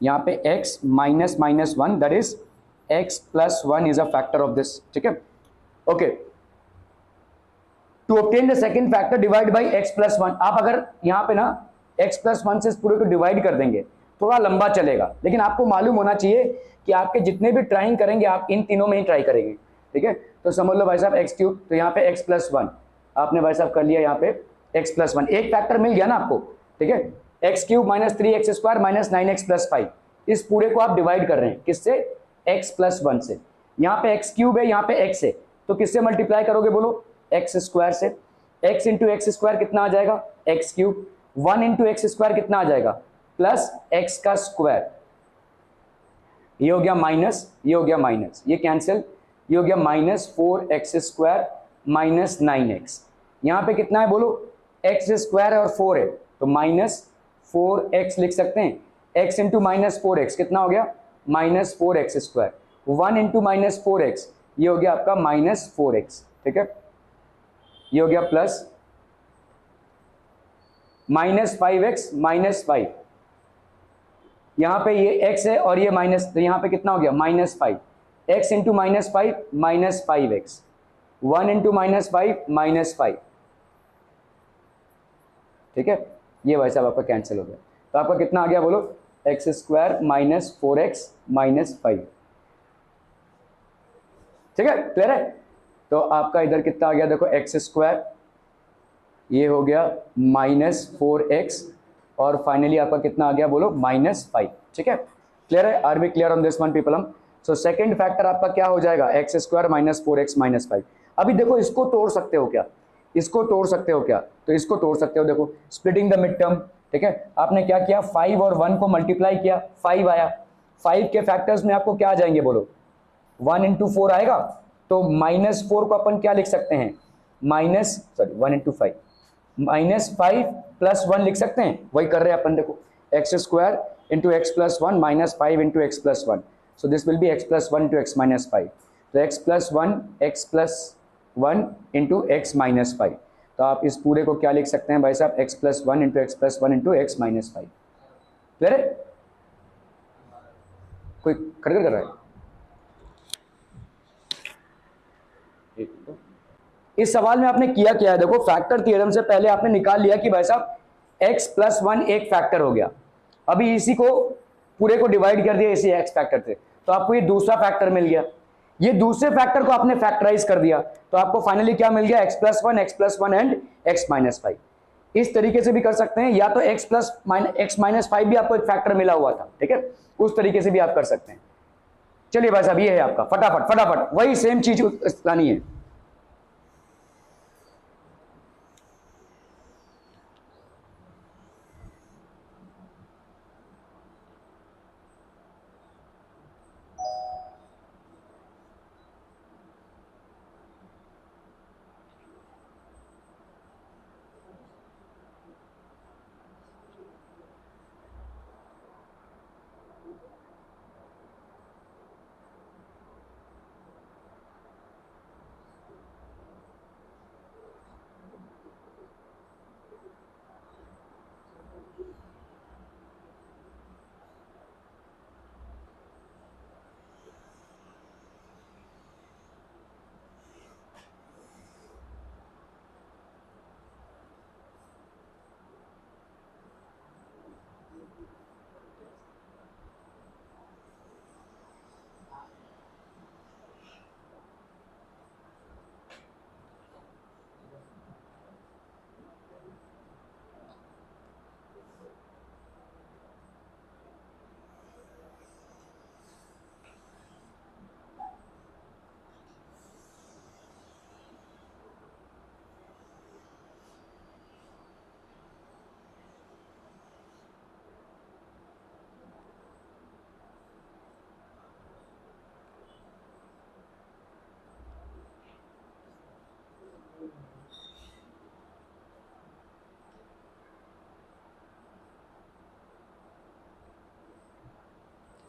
यहाँ पे x -1 that is x+1 is a factor of this, ठीक है, okay. To obtain the second factor divide by x+1, आप अगर यहाँ पे ना x+1 से इस पूरे को डिवाइड कर देंगे थोड़ा लंबा चलेगा, लेकिन आपको मालूम होना चाहिए कि आपके जितने भी ट्राइंग करेंगे आप इन तीनों में ही ट्राई करेंगे, ठीक है। तो समझ लो भाई साहब x3, तो यहाँ पे x+1 आपने भाई साहब कर लिया, यहाँ पे x+1 एक फैक्टर मिल गया ना आपको, ठीक है। x³ - 3x² - 9x + 5, इस पूरे को आप डिवाइड कर रहे हैं किससे, x+1 से। यहाँ पे x³ है, यहाँ पे x है, तो किससे मल्टीप्लाई करोगे बोलो, x² से। x × x² कितना आ जाएगा, x³, 1 × x² कितना आ जाएगा, प्लस x का स्क्वायर, ये हो गया माइनस, ये हो गया माइनस, ये कैंसिल, ये हो गया -4x² - 9x। यहाँ पे कितना है बोलो, x² और 4 है तो -4x लिख सकते हैं, x × -4x कितना हो गया, -4x², 1 × -4x ये हो गया आपका -4x, ठीक है, ये हो गया प्लस -5x - 5, यहाँ पे ये x है और ये माइनस, तो यहाँ पे कितना हो गया -5, x × -5 -5x, 1 × -5 -5, ठीक है, ये भाई साहब आपका कैंसिल हो गया, तो आपका कितना आ गया बोलो, x² - 4x - 5, ठीक है, क्लियर है। तो आपका इधर कितना आ गया, देखो x², ये हो गया -4x, और फाइनली आपका कितना आ गया बोलो, -5, ठीक है, क्लियर है। Are we clear on this one people हम। सो सेकंड फैक्टर आपका क्या हो जाएगा, x² - 4x - 5। अभी देखो इसको तोड़ सकते हो क्या, इसको तोड़ सकते हो क्या, तो इसको तोड़ सकते हो, देखो स्प्लिटिंग द मिड टर्म, ठीक है। आपने क्या किया, 5 और 1 को मल्टीप्लाई किया, 5 आया, 5 के फैक्टर्स में आपको क्या आ जाएंगे बोलो, 1 × 4 आएगा, तो -4 को अपन क्या लिख सकते हैं, 1 × 5 -5 + 1 लिख सकते हैं, वही कर रहे हैं अपन, देखो x² × x+1 - 5 × x+1, so this will be x+1 × x - 5, तो x+1 × x - 5, तो तो आप इस पूरे को क्या लिख सकते हैं भाई साहब, x plus one into x plus one into x minus five. Clear है? कोई खड़खड़ कर रहा है? इस सवाल में आपने किया क्या है, देखो फैक्टर थ्योरम से पहले आपने निकाल लिया कि भाई साहब x प्लस वन एक फैक्टर हो गया, अभी इसी को पूरे को डिवाइड कर दिया इसी x फैक्टर से, तो आपको ये दूसरा फैक्टर मिल गया, ये दूसरे फैक्टर को आपने फैक्टराइज कर दिया, तो आपको फाइनली क्या मिल गया, x plus one and x minus five. इस तरीके से भी कर सकते हैं, या तो x माइनस फाइव भी आपको एक फैक्टर मिला हुआ था, ठीक है, उस तरीके से भी आप कर सकते हैं। चलिए भाई साहब ये है आपका, फटाफट फटाफट वही सेम चीज लानी है।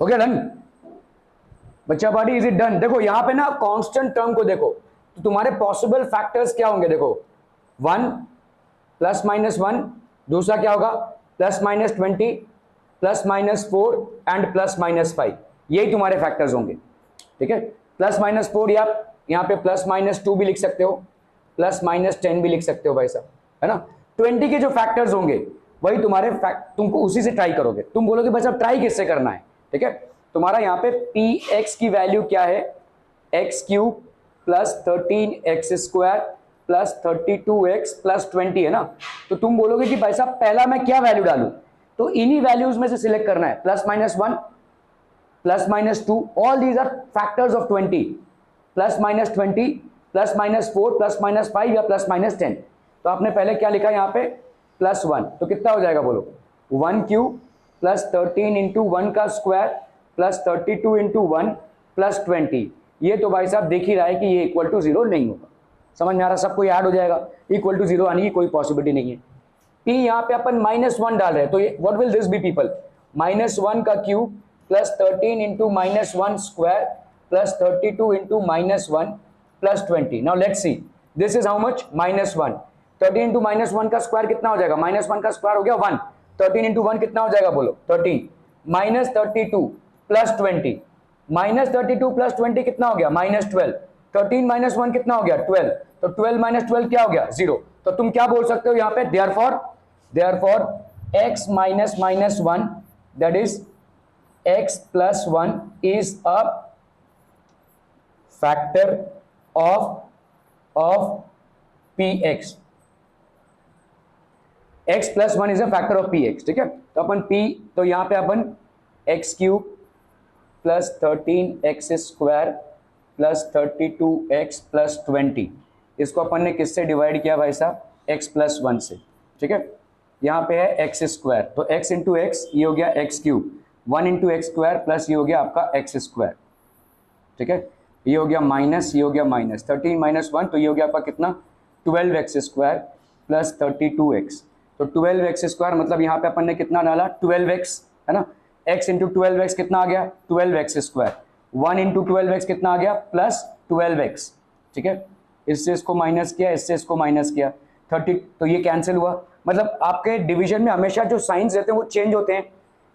हो गया डन बच्चा पार्टी, इज इट डन? देखो यहाँ पे ना कांस्टेंट टर्म को देखो, तो तुम्हारे पॉसिबल फैक्टर्स क्या होंगे, देखो 1 प्लस माइनस 1, दूसरा क्या होगा plus minus 20, plus minus 4 and plus minus 5, यही तुम्हारे फैक्टर्स होंगे, ठीक है। प्लस माइनस 4 या यहाँ पे प्लस माइनस 2 भी लिख सकते हो, प्लस माइनस 10 भी लिख सकते हो भाई साहब, है ना। 20 के जो फैक्टर्स होंगे वही तुम्हारे तुमको उसी से ट्राई करोगे, तुम बोलोगे भाई साहब ट्राई किससे करना है, ठीक है। तुम्हारा यहाँ पे px की वैल्यू क्या है, X cube plus 13x square plus 32x plus 20 है ना, तो तुम बोलोगे कि भाई साहब पहला मैं क्या वैल्यू डालूं, तो इन्हीं वैल्यूज में से सिलेक्ट करना है, plus minus 1 plus minus 2, all these are factors of 20, plus minus 20 plus minus 4 plus minus 5 या प्लस माइनस 10, तो आपने पहले क्या लिखा यहाँ पे प्लस 1, तो कितना हो जाएगा बोलो, 1 क्यूब प्लस 13 इंटू 1 का स्क्वायर प्लस 32 इंटू 1 प्लस 20, ये तो भाई साहब देख ही रहा है कि ये इक्वल टू 0 नहीं होगा, समझ में आ रहा, सबको ऐड हो जाएगा, इक्वल टू 0 आने की कोई पॉसिबिलिटी नहीं है। p यहाँ पे अपन -1 डाल रहे हैं, तो ये what will this be people, -1 का cube plus 13 into -1 square plus 32 into -1 plus 20। Now let's see this is how much, -1, 13 into -1 का स्क्वायर कितना हो जाएगा, -1 का स्क्वायर हो गया 1, 13 इंटू 1 कितना हो जाएगा बोलो 13, माइनस 32 प्लस 20, माइनस 32 प्लस 20 कितना हो गया -12, 13 माइनस 1 कितना हो गया 12, तो 12 माइनस 12 क्या हो गया 0, तो तुम क्या बोल सकते हो यहाँ पे, therefore x minus minus 1 that is x plus 1 is a factor of px, x plus 1 is a factor of px, ठीक है। तो अपन p, तो यहाँ पे अपन x cube plus 13x square plus 32x plus 20, इसको अपन ने किससे डिवाइड किया भाई साहब, x प्लस 1 से, ठीक है। यहाँ पे है x स्क्वायर, तो x इंटू एक्स ये हो गया x cube, 1 into x square plus ये हो गया आपका x स्क्वायर, ठीक है। ये हो गया माइनस, ये हो गया माइनस, 13 माइनस 1, तो ये हो गया आपका कितना 12x स्क्वायर प्लस 32x, तो 12x स्क्वायर मतलब यहाँ पे अपन ने कितना डाला 12x, है ना, x इंटू 12x कितना आ गया 12x स्क्वायर, 1 इंटू 12x कितना आ गया प्लस 12x, ठीक है। इससे इसको माइनस किया, इससे इसको माइनस किया, 30, तो ये कैंसिल हुआ। मतलब आपके डिवीजन में हमेशा जो साइंस रहते हैं वो चेंज होते हैं।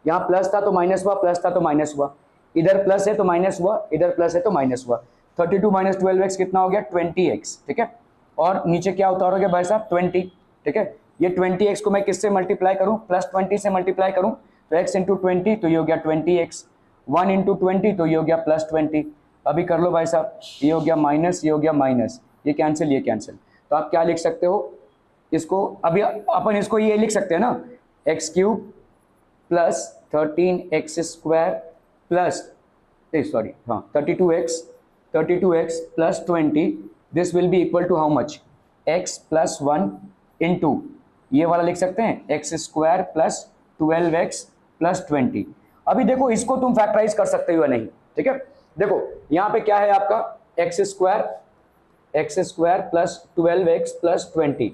यहाँ प्लस था तो माइनस हुआ, प्लस था तो माइनस हुआ, इधर प्लस है तो माइनस हुआ, इधर प्लस है तो माइनस हुआ। 32 माइनस 12x कितना हो गया? 20x, ठीक है। और नीचे क्या उतारोगे भाई साहब? 20, ठीक है। ये 20x को मैं किससे मल्टीप्लाई करूं? प्लस 20 से मल्टीप्लाई करूं तो x इंटू 20 तो ये हो गया 20x, 1 इंटू 20 तो ये हो गया प्लस 20। अभी कर लो भाई साहब, ये हो गया माइनस, ये हो गया माइनस, ये कैंसिल, ये कैंसिल। तो आप क्या लिख सकते हो इसको? अभी अपन इसको ये लिख सकते हैं ना, X cube plus 13x square plus sorry हाँ 32x plus 20, this will be equal to how much? x plus 1 into ये वाला लिख सकते हैं x square plus 12x plus 20। अभी देखो इसको तुम फैक्टराइज कर सकते हो या नहीं, ठीक है। देखो यहाँ पे क्या है आपका x square plus 12x plus 20,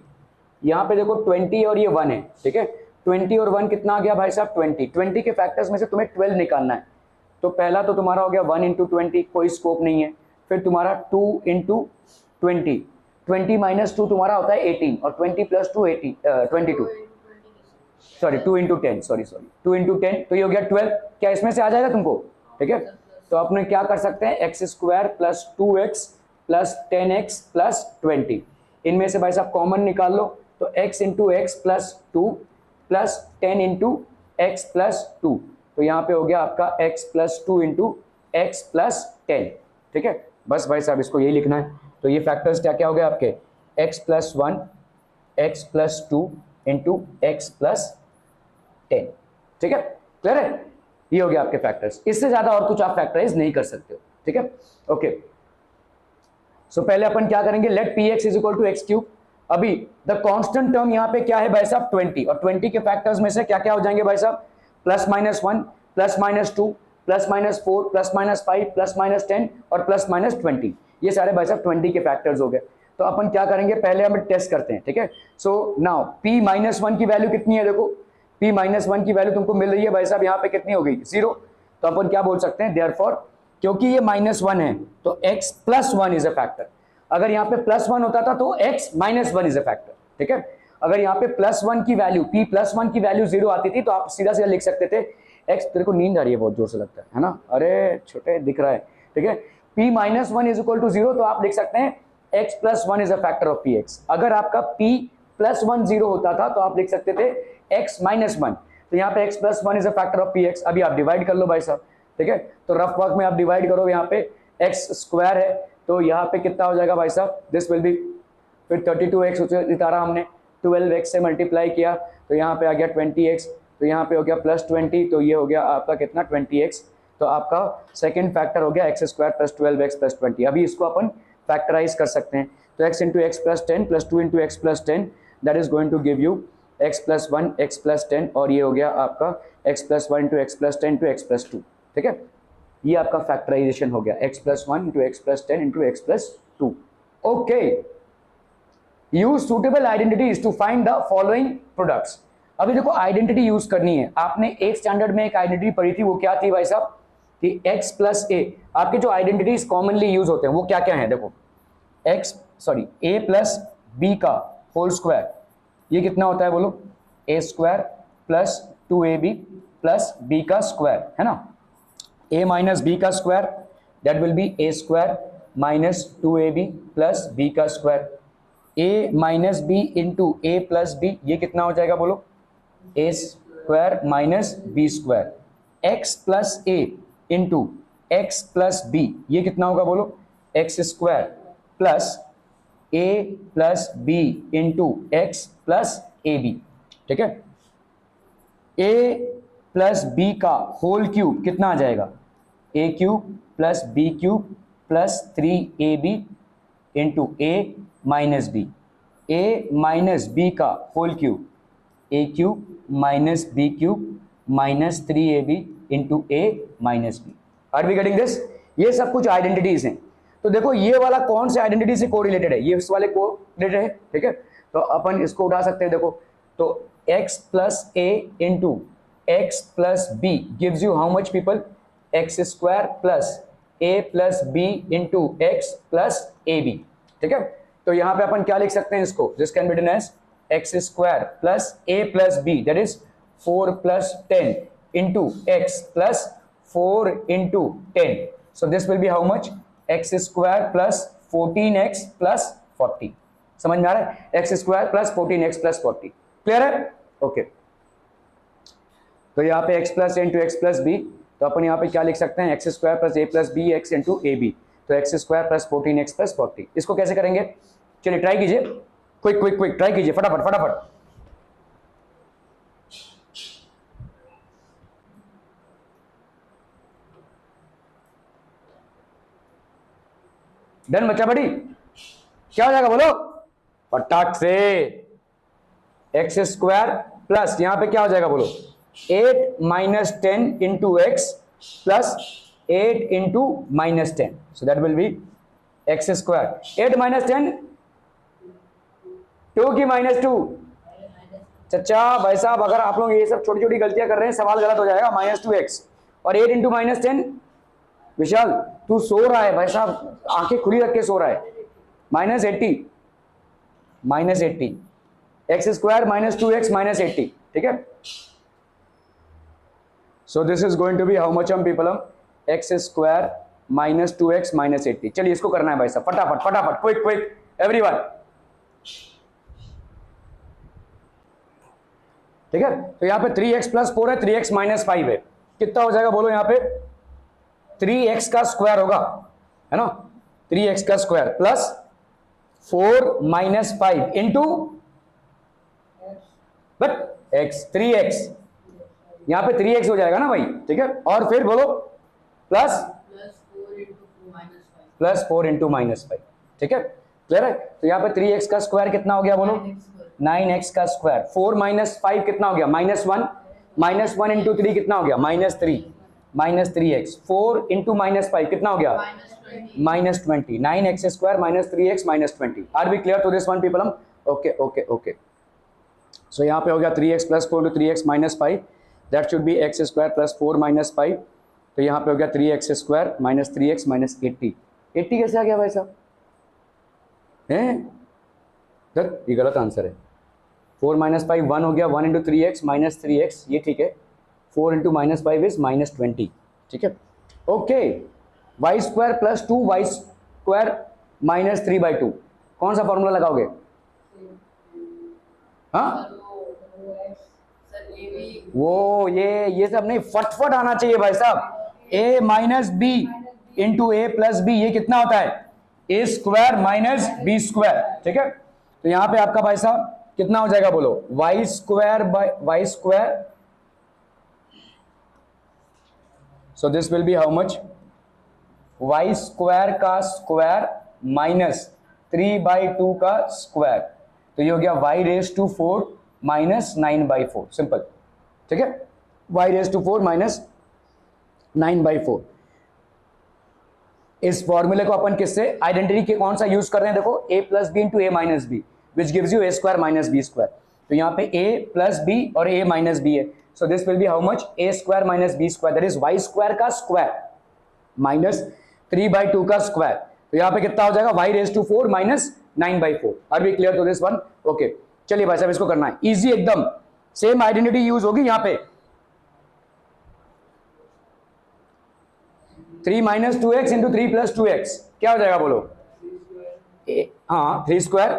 यहाँ पे देखो 20 और ये 1 है, ठीक है। 20 और 1 कितना आ गया भाई साहब? 20 के फैक्टर्स में से तुम्हें 12 निकालना है। तो पहला तो तुम्हारा हो गया 1 इंटू 20, कोई स्कोप नहीं है। फिर तुम्हारा 2 इंटू 20, 20 माइनस 2 तुम्हारा होता है 18, और 20 plus 2 22, sorry 2 into 10, sorry 2 into 10 तो ये हो गया 12। क्या इसमें से आ जाएगा तुमको? ठीक है। तो अपने क्या कर सकते हैं, x square plus 2x plus 10x plus 20, इनमें से भाई साहब कॉमन निकाल लो। तो x into x plus 2 plus 10 into x plus 2, तो यहाँ पे हो गया आपका x plus 2 into x plus 10, ठीक है। बस भाई साहब इसको यही लिखना है। तो ये फैक्टर्स क्या क्या हो गए आपके? x plus 1, X plus 2 into x plus 10, ठीक है। क्लियर है? ये हो गया आपके फैक्टर्स। इससे ज्यादा और कुछ आप फैक्टराइज नहीं कर सकते हो, ठीक है। ओके, सो पहले अपन क्या करेंगे, let P X is equal to X cube. अभी द कांस्टेंट टर्म यहाँ पे क्या है भाई साहब? 20, और 20 के फैक्टर्स में से क्या क्या हो जाएंगे भाई साहब? Plus minus 1, plus minus 2, plus minus 4, plus minus 5, plus minus 10 और प्लस माइनस 20, ये सारे भाई साहब 20 के फैक्टर्स हो गए। तो अपन क्या करेंगे, पहले हम टेस्ट करते हैं, ठीक है। सो नाउ p माइनस 1 की वैल्यू कितनी है? देखो p माइनस 1 की वैल्यू तुमको मिल रही है भाई साहब यहाँ पे कितनी हो गई? 0। तो अपन क्या बोल सकते हैं, देयरफॉर क्योंकि ये माइनस 1 है तो x plus 1 is a factor. अगर यहाँ पे प्लस 1 होता था तो x minus 1 is a factor, ठीक है। अगर यहाँ पे प्लस 1 की वैल्यू p प्लस 1 की वैल्यू 0 आती थी तो आप सीधा सीधा लिख सकते थे x, तेरे को नींद आ रही है बहुत जोर से लगता है ना? अरे छोटे दिख रहा है, ठीक है। p minus 1 is equal to 0, तो आप लिख सकते हैं x plus 1 is a factor of px। अगर आपका p प्लस 1 0 होता था तो आप लिख सकते थे x माइनस 1, तो यहाँ पे x plus 1 is a factor of px। अभी आप डिवाइड कर लो भाई साहब, ठीक है। तो रफ वर्क में आप डिवाइड करो, यहाँ पे x स्क्वायर है तो यहाँ पे कितना हो जाएगा भाई साहब? दिस विल बी, फिर 32x उतारा हमने, 12x से मल्टीप्लाई किया तो यहाँ पे आ गया 20x, तो यहाँ पे हो गया प्लस 20, तो ये हो गया आपका कितना? 20x। तो आपका सेकंड फैक्टर हो गया x square plus 12x plus 20। अभी इसको अपन फैक्टराइज कर सकते हैं, तो x into x plus 10 plus 2 into x plus 10, that is going to give you x plus 1 X plus 10, और ये हो गया आपका x plus 1 into x plus 10 to X plus 2, ठीक है। ये आपका फैक्टराइजेशन हो गया, x plus 1 into x plus 10 into x plus 2। Okay, use suitable identities to find the following products. अभी देखो आइडेंटिटी यूज करनी है। आपने एक स्टैंडर्ड में एक आइडेंटिटी पढ़ी थी, वो क्या थी भाई साहब? कि x प्लस ए। आपके जो आइडेंटिटीज कॉमनली यूज होते हैं वो क्या क्या है? देखो a प्लस बी का होल स्क्वायर, ये कितना होता है बोलो? a square plus 2ab plus b का स्क्वायर, है ना। a माइनस बी का square, that will be a square minus 2ab plus b का square. a minus B into A plus B, ये कितना हो जाएगा बोलो? a square minus B square. x plus A into x plus B, ये कितना होगा बोलो? x square plus a plus B into x plus A B, ठीक है। a प्लस बी का होल क्यूब कितना आ जाएगा? a cube plus B cube plus 3ab into A minus B. a minus B का whole cube, a cube minus B cube minus 3ab into A minus B. Are we getting this? ये सब कुछ identities हैं। तो देखो ये वाला कौन से आइडेंटिटी से कोरिलेटेड है? ये इस वाले कोरिलेटेड है, ठीक है। तो अपन इसको उठा सकते हैं, देखो तो x plus A into x plus B gives you how much people? X square plus A plus B into x plus A B, ठीक है। तो यहाँ पे अपन क्या लिख सकते हैं इसको, this can be written as X square plus A plus B that is 4 plus 10 into x plus 4 into 10. So this will be how much, X square plus 14x plus 40. समझ में आ रहा है, x square plus 14x plus 40. Clear है? Okay. तो यहाँ पे x plus into x plus B, तो अपन यहाँ पे क्या लिख सकते हैं, x square plus A plus B X into A B. तो X square plus 14x plus 40. इसको कैसे करेंगे, चलिए ट्राई कीजिए, क्विक क्विक क्विक ट्राई कीजिए, फटाफट फटाफट. डन बच्चा बड़ी, क्या हो जाएगा बोलो फटाक से. एक्स स्क्वायर प्लस यहां पे क्या हो जाएगा बोलो, 8 minus 10 into x plus 8 into minus 10. So that will be x square 8 minus 10 2 की माइनस 2. चचा भाई साहब, अगर आप लोग ये सब छोटी छोटी गलतियां कर रहे हैं सवाल गलत हो जाएगा. माइनस 2x और 8 इंटू माइनस 10. विशाल तू सो रहा है भाई साहब, आंखें खुली रख के सो रहा है. Minus 80 X square minus 2x minus 80. ठीक है. So this is going to be how much हम पीपल, हम X square minus 2x minus 80. चलिए इसको करना है भाई साहब, फटाफट फटाफट क्विक क्विक एवरीवन. ठीक है. तो यहाँ पे 3x प्लस 4 है, 3x माइनस 5 है. कितना हो जाएगा बोलो, यहाँ पे 3x का स्क्वायर होगा, है ना. 3x का square plus 4 minus 5 into but x 3x, यहाँ पे 3x हो जाएगा ना भाई. ठीक है. और फिर बोलो प्लस 4 इंटू माइनस 5. ठीक है. क्लियर है. तो यहाँ पे 3x का स्क्वायर कितना हो गया बोलो, 9x का स्क्वायर. 4 माइनस 5 कितना हो गया, माइनस 1 इंटू 3 कितना हो गया, माइनस 3x. 4 इंटू माइनस 5 कितना हो गया, minus 20. 9x square minus 3x minus 20. Are we clear to this one people? हम ओके ओके ओके. सो यहाँ पे हो गया 3x plus 4 into 3x minus 5, that should be x square plus 4 minus 5. तो यहाँ पे हो गया 3x square minus 3x minus 80. 80 कैसे आ गया भाई साहब, हैं? ये गलत आंसर है. 4 माइनस 5 1 हो गया, 1 इंटू 3x माइनस 3x, ये ठीक है. 4 इंटू माइनस 5 इज माइनस 20. ठीक है. Okay. Y square plus 2 Y square minus 3/2. कौन सा फॉर्मूला लगाओगे? हाँ वो ये सब नहीं, फटफट आना चाहिए भाई साहब. a minus B into A plus B, ये कितना होता है, A square minus B square. ठीक है. तो यहां पे आपका भाई साहब कितना हो जाएगा बोलो, Y square by Y square. So this will be how much, Y square का स्क्वायर माइनस 3/2 का स्क्वायर. तो ये हो गया y raise to 4 minus 9/4. Simple. ठीक है. y raise to 4 minus 9/4. इस फॉर्मूले को अपन किससे, आइडेंटिटी के कौन सा यूज कर रहे हैं, देखो a plus B into A minus B which gives you a square minus B square. तो यहाँ पे a प्लस बी और a माइनस बी है. So this will be how much, a square minus B square, that is y square का square minus 3/2 का square. तो यहाँ पे कितना हो जाएगा, y raise to 4 minus 9/4. Are we clear to this one? Okay. चलिए भाई साहब इसको करना है इजी एकदम, सेम आइडेंटिटी यूज होगी यहाँ पे. 3 minus 2x into 3 plus 2x क्या हो जाएगा बोलो, हाँ 3 स्क्वायर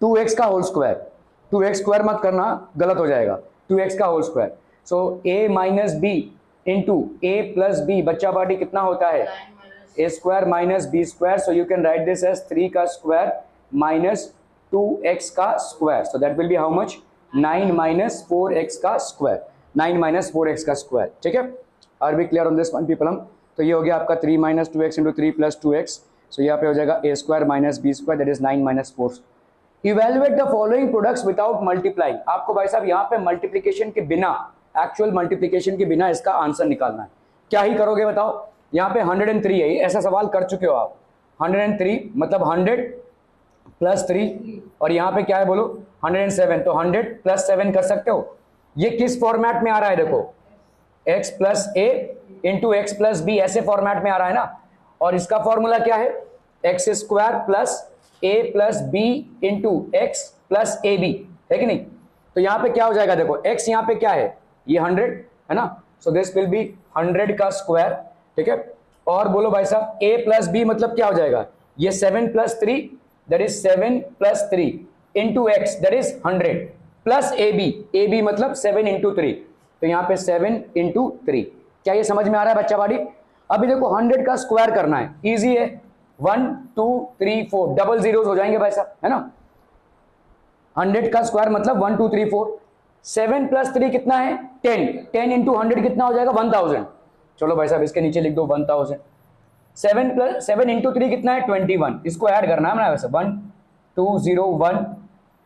2x का होल स्क्वायर. 2x स्क्वायर मत करना, गलत हो जाएगा. 2x का whole square. So a minus B into a plus b, बच्चा पार्टी कितना होता है, a square minus B square. So you can write this as 3 का स्क्वायर माइनस 2x का square. So that will be how much, 9 minus 4x का square. 9 minus 4x का square. ठीक है. Are be clear on this one people? हम तो ये हो गया आपका 3 minus 2x into 3 plus 2x. सो यहाँ पे हो जाएगा a square minus B square, that is 9 minus 4. Evaluate the following products without multiplying. आपको भाई साहब यहाँ पे मल्टीप्लीकेशन के बिना, एक्चुअल मल्टीप्लीकेशन के बिना इसका आंसर निकालना है. क्या ही करोगे बताओ. यहाँ पे 103 है, ऐसा सवाल कर चुके हो आप. 103 मतलब 100 प्लस 3 और यहाँ पे क्या है बोलो 107. तो 100 प्लस 7 कर सकते हो. ये किस फॉर्मेट में आ रहा है देखो, x प्लस ए इंटू एक्स प्लस बी, ऐसे फॉर्मेट में आ रहा है ना. और इसका फॉर्मूला क्या है, एक्स स्क्वायर प्लस ए plus B into x plus ए बी, है कि नहीं? तो यहाँ पे क्या हो जाएगा, देखो x यहाँ पे क्या है, ये 100 है ना, सो दिस विल बी 100 का स्क्वायर, ठीक है। और बोलो भाई साहब a प्लस बी मतलब क्या हो जाएगा, ये 7 plus 3 that is 7 plus 3 into x that is 100 plus A b मतलब 7 इंटू 3, तो यहाँ पे 7 इंटू 3। क्या ये समझ में आ रहा है बच्चा बाड़ी? अभी देखो 100 का स्क्वायर करना है, इजी है, 1 2 3 4 डबल जीरोस हो जाएंगे भाई साहब, है ना। 100 का स्क्वायर मतलब 1 2 3 4, 7 प्लस 3 कितना है 10, 10 इंटू 100 कितना हो जाएगा 1000। चलो भाई साहब इसके नीचे लिख दो 1000। 7 प्लस 7 इंटू 3 कितना है 21, इसको ऐड करना है ना वैसे 1 2 0 1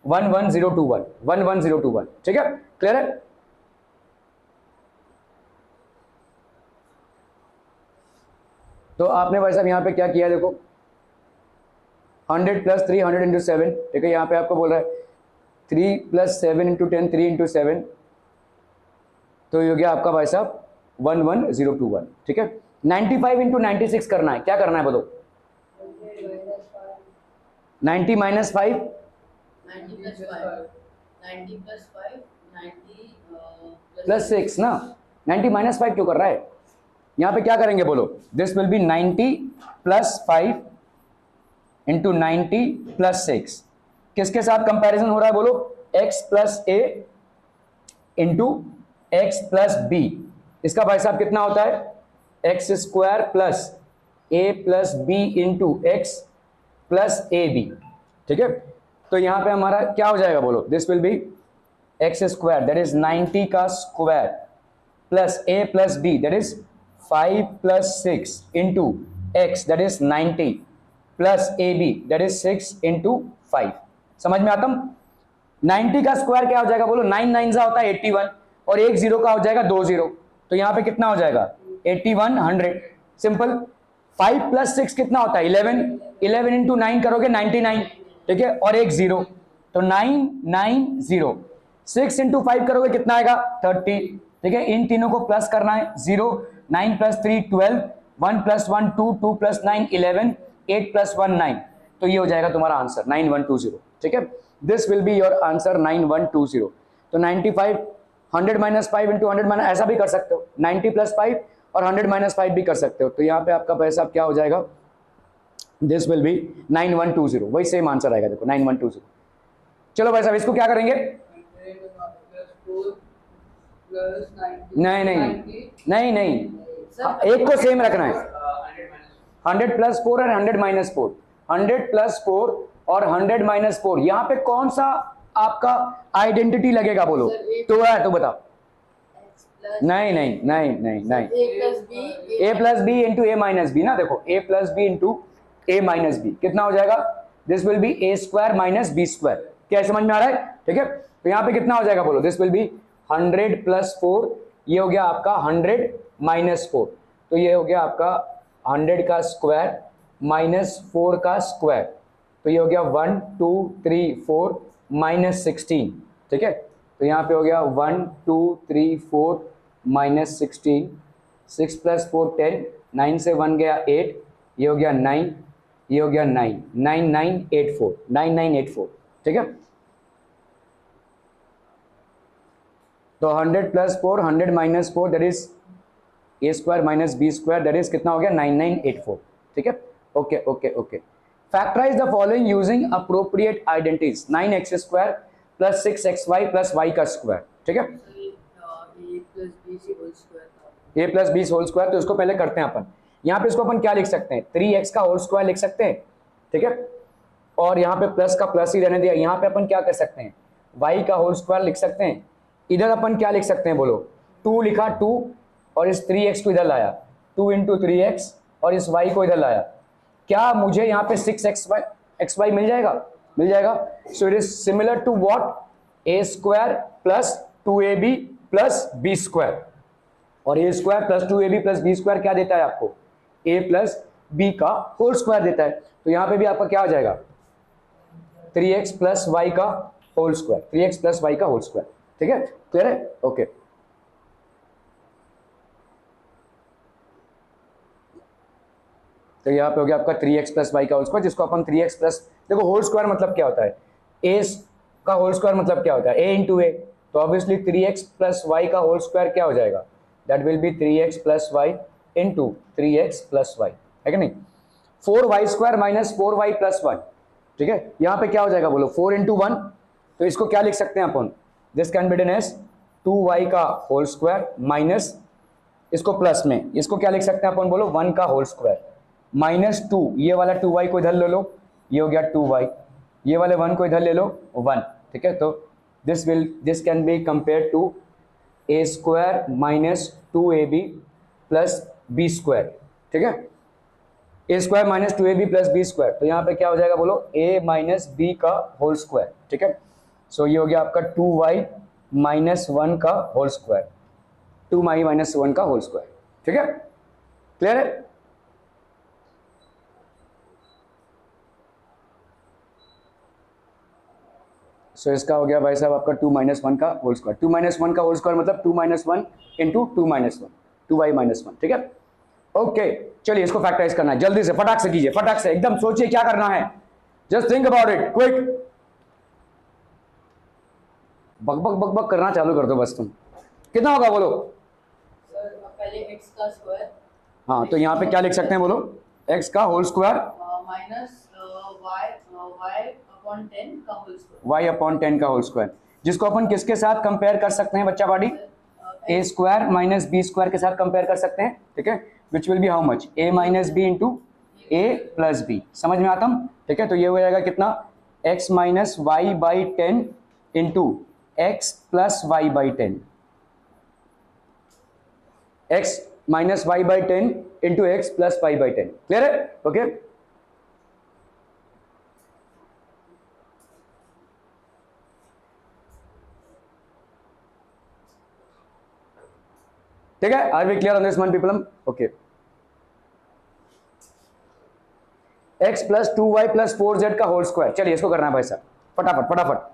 1 1 0 2 1 1 1 0 2 1, ठीक है, क्लियर है। तो आपने भाई साहब यहाँ पे क्या किया, देखो 100 प्लस 3 100 इंटू 7, ठीक है, यहाँ पे आपको बोल रहा है 3 प्लस 7 इंटू 10 3 इंटू 7, तो ये हो गया आपका भाई साहब 11021, ठीक है। 95 इंटू 96 करना है, क्या करना है बोलो, 90 माइनस 5 प्लस 6 ना, 90 माइनस 5 क्यों कर रहा है, यहाँ पे क्या करेंगे बोलो, this will be 90 plus 5 into 90 plus 6, किसके साथ कंपैरिजन हो रहा है बोलो, x प्लस ए इंटू एक्स प्लस बी, इसका भाई साहब कितना होता है x square plus A plus B into x plus A B, ठीक है। तो यहाँ पे हमारा क्या हो जाएगा बोलो, this will be x square that is 90 का square plus A plus B that is 5 plus 6 into x that is 90 plus A b that is 6 into 5, समझ में आता? 90 का स्क्वायर क्या हो जाएगा बोलो, 9 9 सा होता है 81 और एक जीरो का हो जाएगा 2 जीरो, तो यहाँ पे कितना हो जाएगा 81 100, सिंपल। 5 प्लस 6 कितना होता है 11, 11 इंटू 9 करोगे 99, ठीक है, और एक जीरो, तो 990। 6 इंटू 5 करोगे कितना आएगा 30, ठीक है, इन तीनों को प्लस करना है, 0 9 प्लस 3 12 1 प्लस 1 2 2 प्लस 9 11 8 प्लस 1 9, तो ये हो जाएगा तुम्हारा आंसर 9120, ठीक है। This will be your answer 9120। तो 95 100 माइनस 5 इंटू 100 माइनस, ऐसा भी कर सकते हो, 90 प्लस 5 और 100 माइनस 5 भी कर सकते हो, तो यहाँ पे आपका पैसा क्या हो जाएगा, दिस विल बी 9120, वही सेम आंसर आएगा, देखो 9120। चलो भाई साहब इसको क्या करेंगे, नहीं नहीं नहीं नहीं, एक को सेम रखना है, 100 प्लस 4 और 100 माइनस 4, 100 प्लस 4 और 100 माइनस 4, यहाँ पे कौन सा आपका आइडेंटिटी लगेगा बोलो, तो है तो बताओ, नहीं नहीं नहीं नहीं नहीं, a plus B into A minus b ना, देखो a plus B into A minus b कितना हो जाएगा, this will be a square minus B square, क्या समझ में आ रहा है, ठीक है। तो यहाँ पे कितना हो जाएगा बोलो, दिस विल बी 100 प्लस 4, ये हो गया आपका 100 माइनस 4, तो ये हो गया आपका 100 का स्क्वायर माइनस 4 का स्क्वायर, तो ये हो गया 1 2 3 4 माइनस 16, ठीक है। तो यहाँ पे हो गया 1 2 3 4 माइनस 16, 6 प्लस 4 10, 9 से 1 गया 8, ये हो गया 9, ये हो गया 9 9984 9984, ठीक है। तो 100 plus 4 100 minus 4 that is a square minus B square that is कितना हो गया 9984, ठीक है। Okay okay okay, factorise the following using appropriate identities, 9x square plus 6xy plus y का स्क्वायर, ठीक है, a plus b whole square, तो इसको पहले करते हैं अपन, यहाँ पे इसको अपन क्या लिख सकते हैं 3x का होल स्क्वायर लिख सकते हैं, ठीक है, और यहाँ पे प्लस का प्लस ही रहने दिया, यहाँ पे अपन क्या कर सकते हैं y का होल स्क्वायर लिख सकते हैं, इधर अपन क्या लिख सकते हैं बोलो, 2 लिखा 2 और इस 3x को इधर लाया, 2 इंटू 3x और इस y को इधर लाया, क्या मुझे यहाँ पे 6xy मिल जाएगा, मिल जाएगा। So it is similar to what, A square plus 2ab plus B square, और A square plus 2ab plus B square क्या देता है आपको, a प्लस बी का होल स्क्वायर देता है, तो यहाँ पे भी आपका क्या हो जाएगा 3x प्लस वाई का whole square, 3x plus y का होल स्क्वायर, ठीक है, क्लियर है, ओके। तो यहाँ पे हो गया आपका 3x प्लस वाई का होल स्क्वायर, जिसको अपन 3x प्लस, देखो होल स्क्वायर मतलब क्या होता है, ए का होल स्क्वायर मतलब क्या होता है, ए इंटू ए, तो ऑब्वियसली 3x प्लस वाई का होल स्क्वायर क्या हो जाएगा, that will be 3x plus y into 3x plus y, है कि नहीं। 4y square minus 4y plus 1, ठीक है, यहाँ पे क्या हो जाएगा बोलो, 4 इंटू 1, तो इसको क्या लिख सकते हैं अपन, this can be done as 2y का होल स्क्वायर माइनस, इसको प्लस में, इसको क्या लिख सकते हैं अपन बोलो, 1 का होल स्क्वायर माइनस 2, ये वाला 2y को इधर ले लो, ये हो गया 2y, ये वाले 1 को इधर ले लो 1, ठीक है। तो this can be compare to a square minus 2ab plus B square, ठीक है, a square minus 2ab plus B square, तो यहाँ पे क्या हो जाएगा बोलो, a माइनस बी का होल स्क्वायर, ठीक है। सो ये हो गया आपका 2y माइनस 1 का होल स्क्वायर, 2y माइनस 1 का होल स्क्वायर, ठीक है, क्लियर है। सो इसका हो गया भाई साहब आपका 2 माइनस 1 का होल स्क्वायर, 2 माइनस 1 का होल स्क्वायर मतलब 2 minus 1 into 2 minus 1, 2y minus 1, ठीक है। ओके चलिए इसको फैक्टराइज करना है, जल्दी से फटाक से कीजिए, फटाक से एकदम सोचिए क्या करना है, just think about it quick, बक बक बक बक करना चालू कर दो बस तुम। कितना होगा बोलो सर, पहले x का स्क्वायर, हाँ, तो यहाँ पे क्या लिख सकते हैं बोलो, x का whole square minus y upon 10 का होल स्क्वायर, y अपॉन 10 का होल स्क्वायर, जिसको अपन किसके साथ कंपेयर कर सकते हैं बच्चा बाडी, a square minus B square के साथ कंपेयर कर सकते हैं, ठीक है, which will be how much, a minus B into A plus b, समझ में आता हम, ठीक है। तो ये हो जाएगा कितना, x minus y by 10 into x plus y by 10, x minus y by 10 into x plus y by 10, clear है, ओके। ठीक है, are we clear on this one people, okay. X plus 2y plus 4z का whole square, चलिए इसको करना है भाई साहब, फटाफट फटाफट,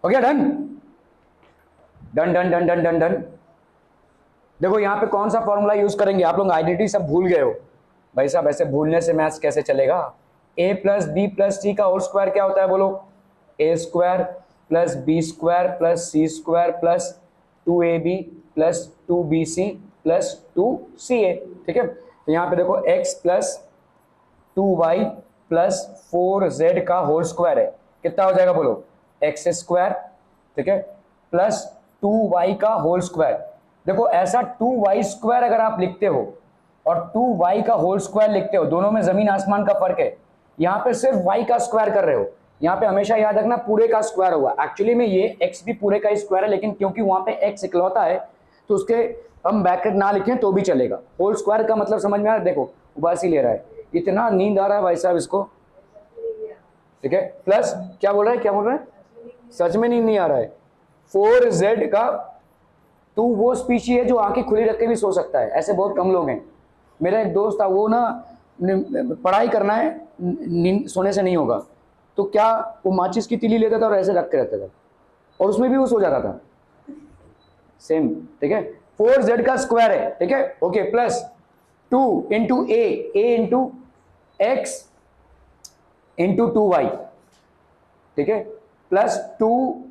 हो गया, done done done done done done done. देखो यहाँ पे कौन सा फॉर्मूला यूज करेंगे, आप लोग आइडेंटिटी सब भूल गए हो भाई साहब, ऐसे भूलने से मैथ्स कैसे चलेगा, a plus b plus c का होल स्क्वायर क्या होता है बोलो, a square plus B square plus c square plus 2ab plus 2bc plus 2ca, ठीक है। तो यहाँ पे देखो x plus 2y plus 4z का होल स्क्वायर है, कितना हो जाएगा बोलो, एक्स स्क्वायर, ठीक है, प्लस 2y का होल स्क्वायर, देखो ऐसा 2y स्क्वायर अगर आप लिखते हो और 2y का होल स्क्वायर लिखते हो, दोनों में जमीन आसमान का फर्क है, यहाँ पे सिर्फ y का स्क्वायर कर रहे हो, यहाँ पे हमेशा याद रखना पूरे का स्क्वायर होगा, एक्चुअली में ये x भी पूरे का स्क्वायर है, लेकिन क्योंकि वहां पे x इकलौता है तो उसके हम ब्रैकेट ना लिखें तो भी चलेगा, होल स्क्वायर का मतलब समझ में आ रहा है, देखो उबासी ले रहा है, इतना नींद आ रहा है भाई साहब इसको, ठीक है, प्लस क्या बोल रहा है, क्या बोल रहा है, सच में नींद नहीं आ रहा है, 4z का, तू वो स्पीशी है जो आंखें खुली रख के भी सो सकता है, ऐसे बहुत कम लोग हैं, मेरा एक दोस्त था, वो ना पढ़ाई करना है, सोने से नहीं होगा, तो क्या वो माचिस की तीली लेता था और ऐसे रख के रहता था और उसमें भी वो सो जाता था, सेम, ठीक है, 4z का स्क्वायर है, ठीक है, ओके, प्लस 2 इंटू ए इंटू एक्स इंटू 2y, ठीक है, प्लस 2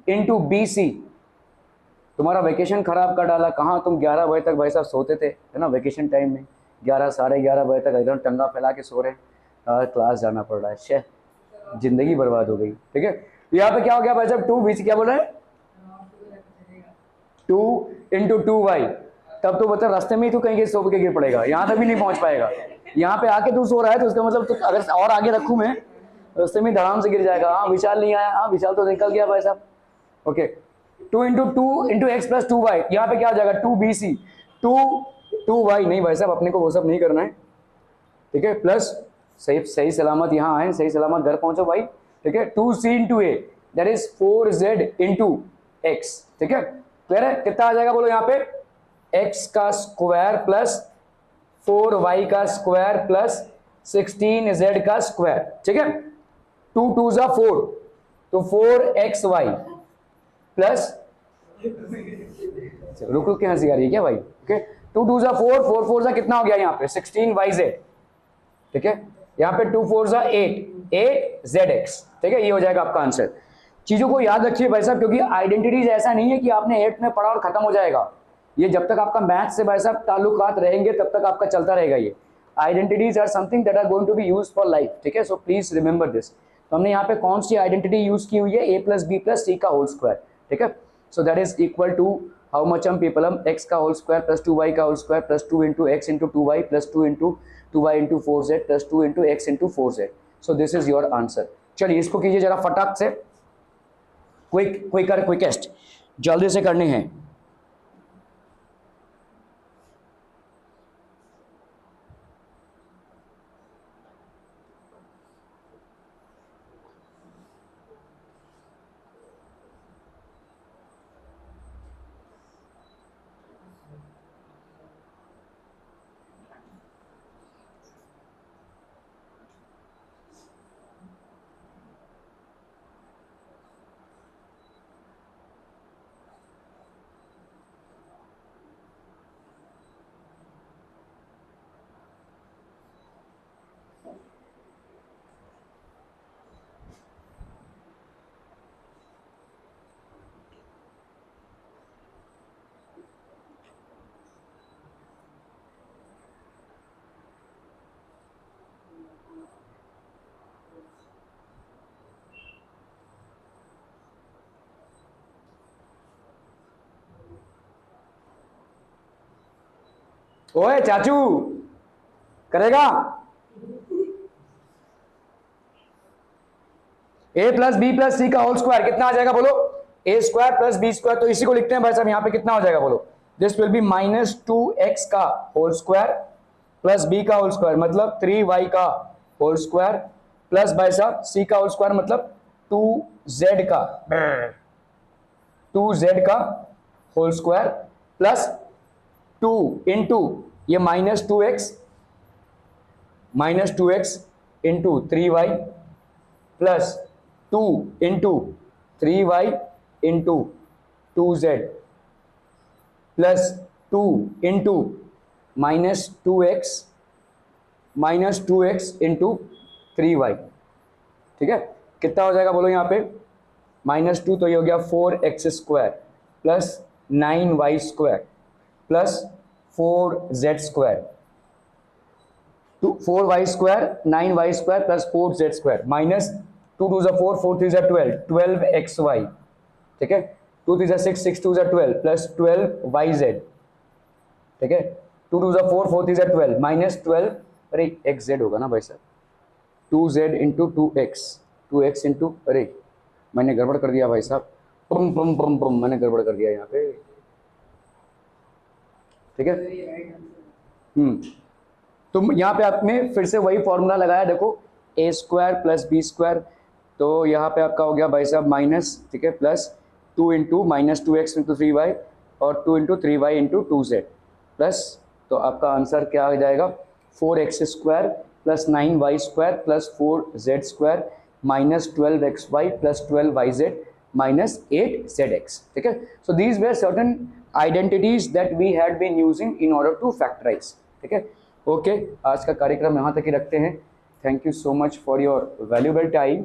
इंटू बी सी, तुम्हारा वेकेशन खराब कर डाला, कहाँ तुम 11 बजे तक भाई साहब सोते थे, है ना, वेकेशन टाइम में 11 साढ़े 11 बजे तक एकदम टंगा फैला के सो रहे, क्लास जाना पड़ रहा है, शे जिंदगी बर्बाद हो गई, ठीक है। तो यहाँ पे क्या हो गया भाई साहब, 2 बी सी क्या बोल रहे हैं, 2 इंटू 2y, तब तो बता रास्ते में ही तू कहीं सो के गिर पड़ेगा, यहाँ तक भी नहीं पहुंच पाएगा। यहाँ पे आके तू सो रहा है तो उसका मतलब तो अगर और आगे रखूं मैं रास्ते में धड़ाम से गिर जाएगा। हाँ विशाल नहीं आया, हाँ विशाल तो निकल गया भाई साहब। Okay 2 into x plus 2y, यहाँ पे क्या हो जाएगा 2bc, 2y नहीं भाई साहब, अपने को वो सब नहीं करना है, ठीक है। प्लस सही सही सलामत यहाँ आए, सही सलामत घर पहुंचो भाई, ठीक है। 2c into A that is 4z into x, ठीक है। क्लियर है? कितना आ जाएगा बोलो यहाँ पे, x का स्क्वायर प्लस 4y का स्क्वायर प्लस 16z का स्क्वायर, ठीक है। 2 2 जा 4, तो 4xy प्लस, रुक रुक के हंसी आ रही है क्या भाई? ओके 2 2 जा 4, 4 4 जा कितना हो गया यहाँ पे 16yz, ठीक है। यहाँ पे 2 4 जा 8zx, ठीक है। ये हो जाएगा आपका आंसर। चीजों को याद रखिए भाई साहब, क्योंकि आइडेंटिटीज ऐसा नहीं है कि आपने 8th में पढ़ा और खत्म हो जाएगा। ये जब तक आपका मैथ से भाई साहब ताल्लुकात रहेंगे तब तक आपका चलता रहेगा। ये identities are something that are going to be used for life, ठीक है। So please remember this. तो हमने यहाँ पे कौन सी आइडेंटिटी यूज की हुई है, a plus b plus c का होल स्क्वायर, ठीक है। So that is equal to how much हम पीपल हम x का होल स्क्वायर प्लस 2y का whole square plus 2 into x into 2y plus 2 into 2y into 4z plus 2 into x into 4z। So this is your answer. चलिए इसको कीजिए जरा फटाक से, क्विकेस्ट जल्दी से करनी है। ओए चाचू करेगा, a plus b plus c का होल स्क्वायर कितना आ जाएगा बोलो, a square plus B square. तो इसी को लिखते हैं भाई साहब यहाँ पे कितना हो जाएगा बोलो, this will B minus 2x का होल स्क्वायर प्लस b का होल स्क्वायर मतलब 3y का होल स्क्वायर प्लस भाई साहब c का होल स्क्वायर मतलब 2z का होल स्क्वायर प्लस 2 इंटू ये minus 2x into 3y plus 2 into 3y into 2z plus 2 into minus 2x into 3y, ठीक है। कितना हो जाएगा बोलो यहाँ पे -2, तो ये हो गया 4x square plus 9y square plus 4z square, 4y square 9y square plus 4z square minus 2 2 4 4 3 12xy, ठीक है। 2 3 6 6 2 12 प्लस 12yz, ठीक है। 2 2 4 4 3 12 माइनस 12, अरे xz होगा ना भाई साहब, 2z इंटू 2x इंटू, अरे मैंने गड़बड़ कर दिया भाई साहब, पम पम पम पम मैंने गड़बड़ कर दिया यहाँ पे, ठीक है। तो यहाँ पे आपने फिर से वही फॉर्मूला लगाया, देखो a square plus B square, तो यहाँ पे आपका हो गया भाई साहब माइनस, ठीक है, plus 2 into minus 2x into 3y और 2 into 3y into 2z plus, तो आपका आंसर क्या आ जाएगा 4x square plus 9y square plus 4z square minus 12xy plus 12yz minus 8zx, ठीक है। So these were certain identities that we had been using in order to factorise, ठीक है। Okay, आज का कार्यक्रम यहाँ तक ही रखते हैं। Thank you so much for your valuable time.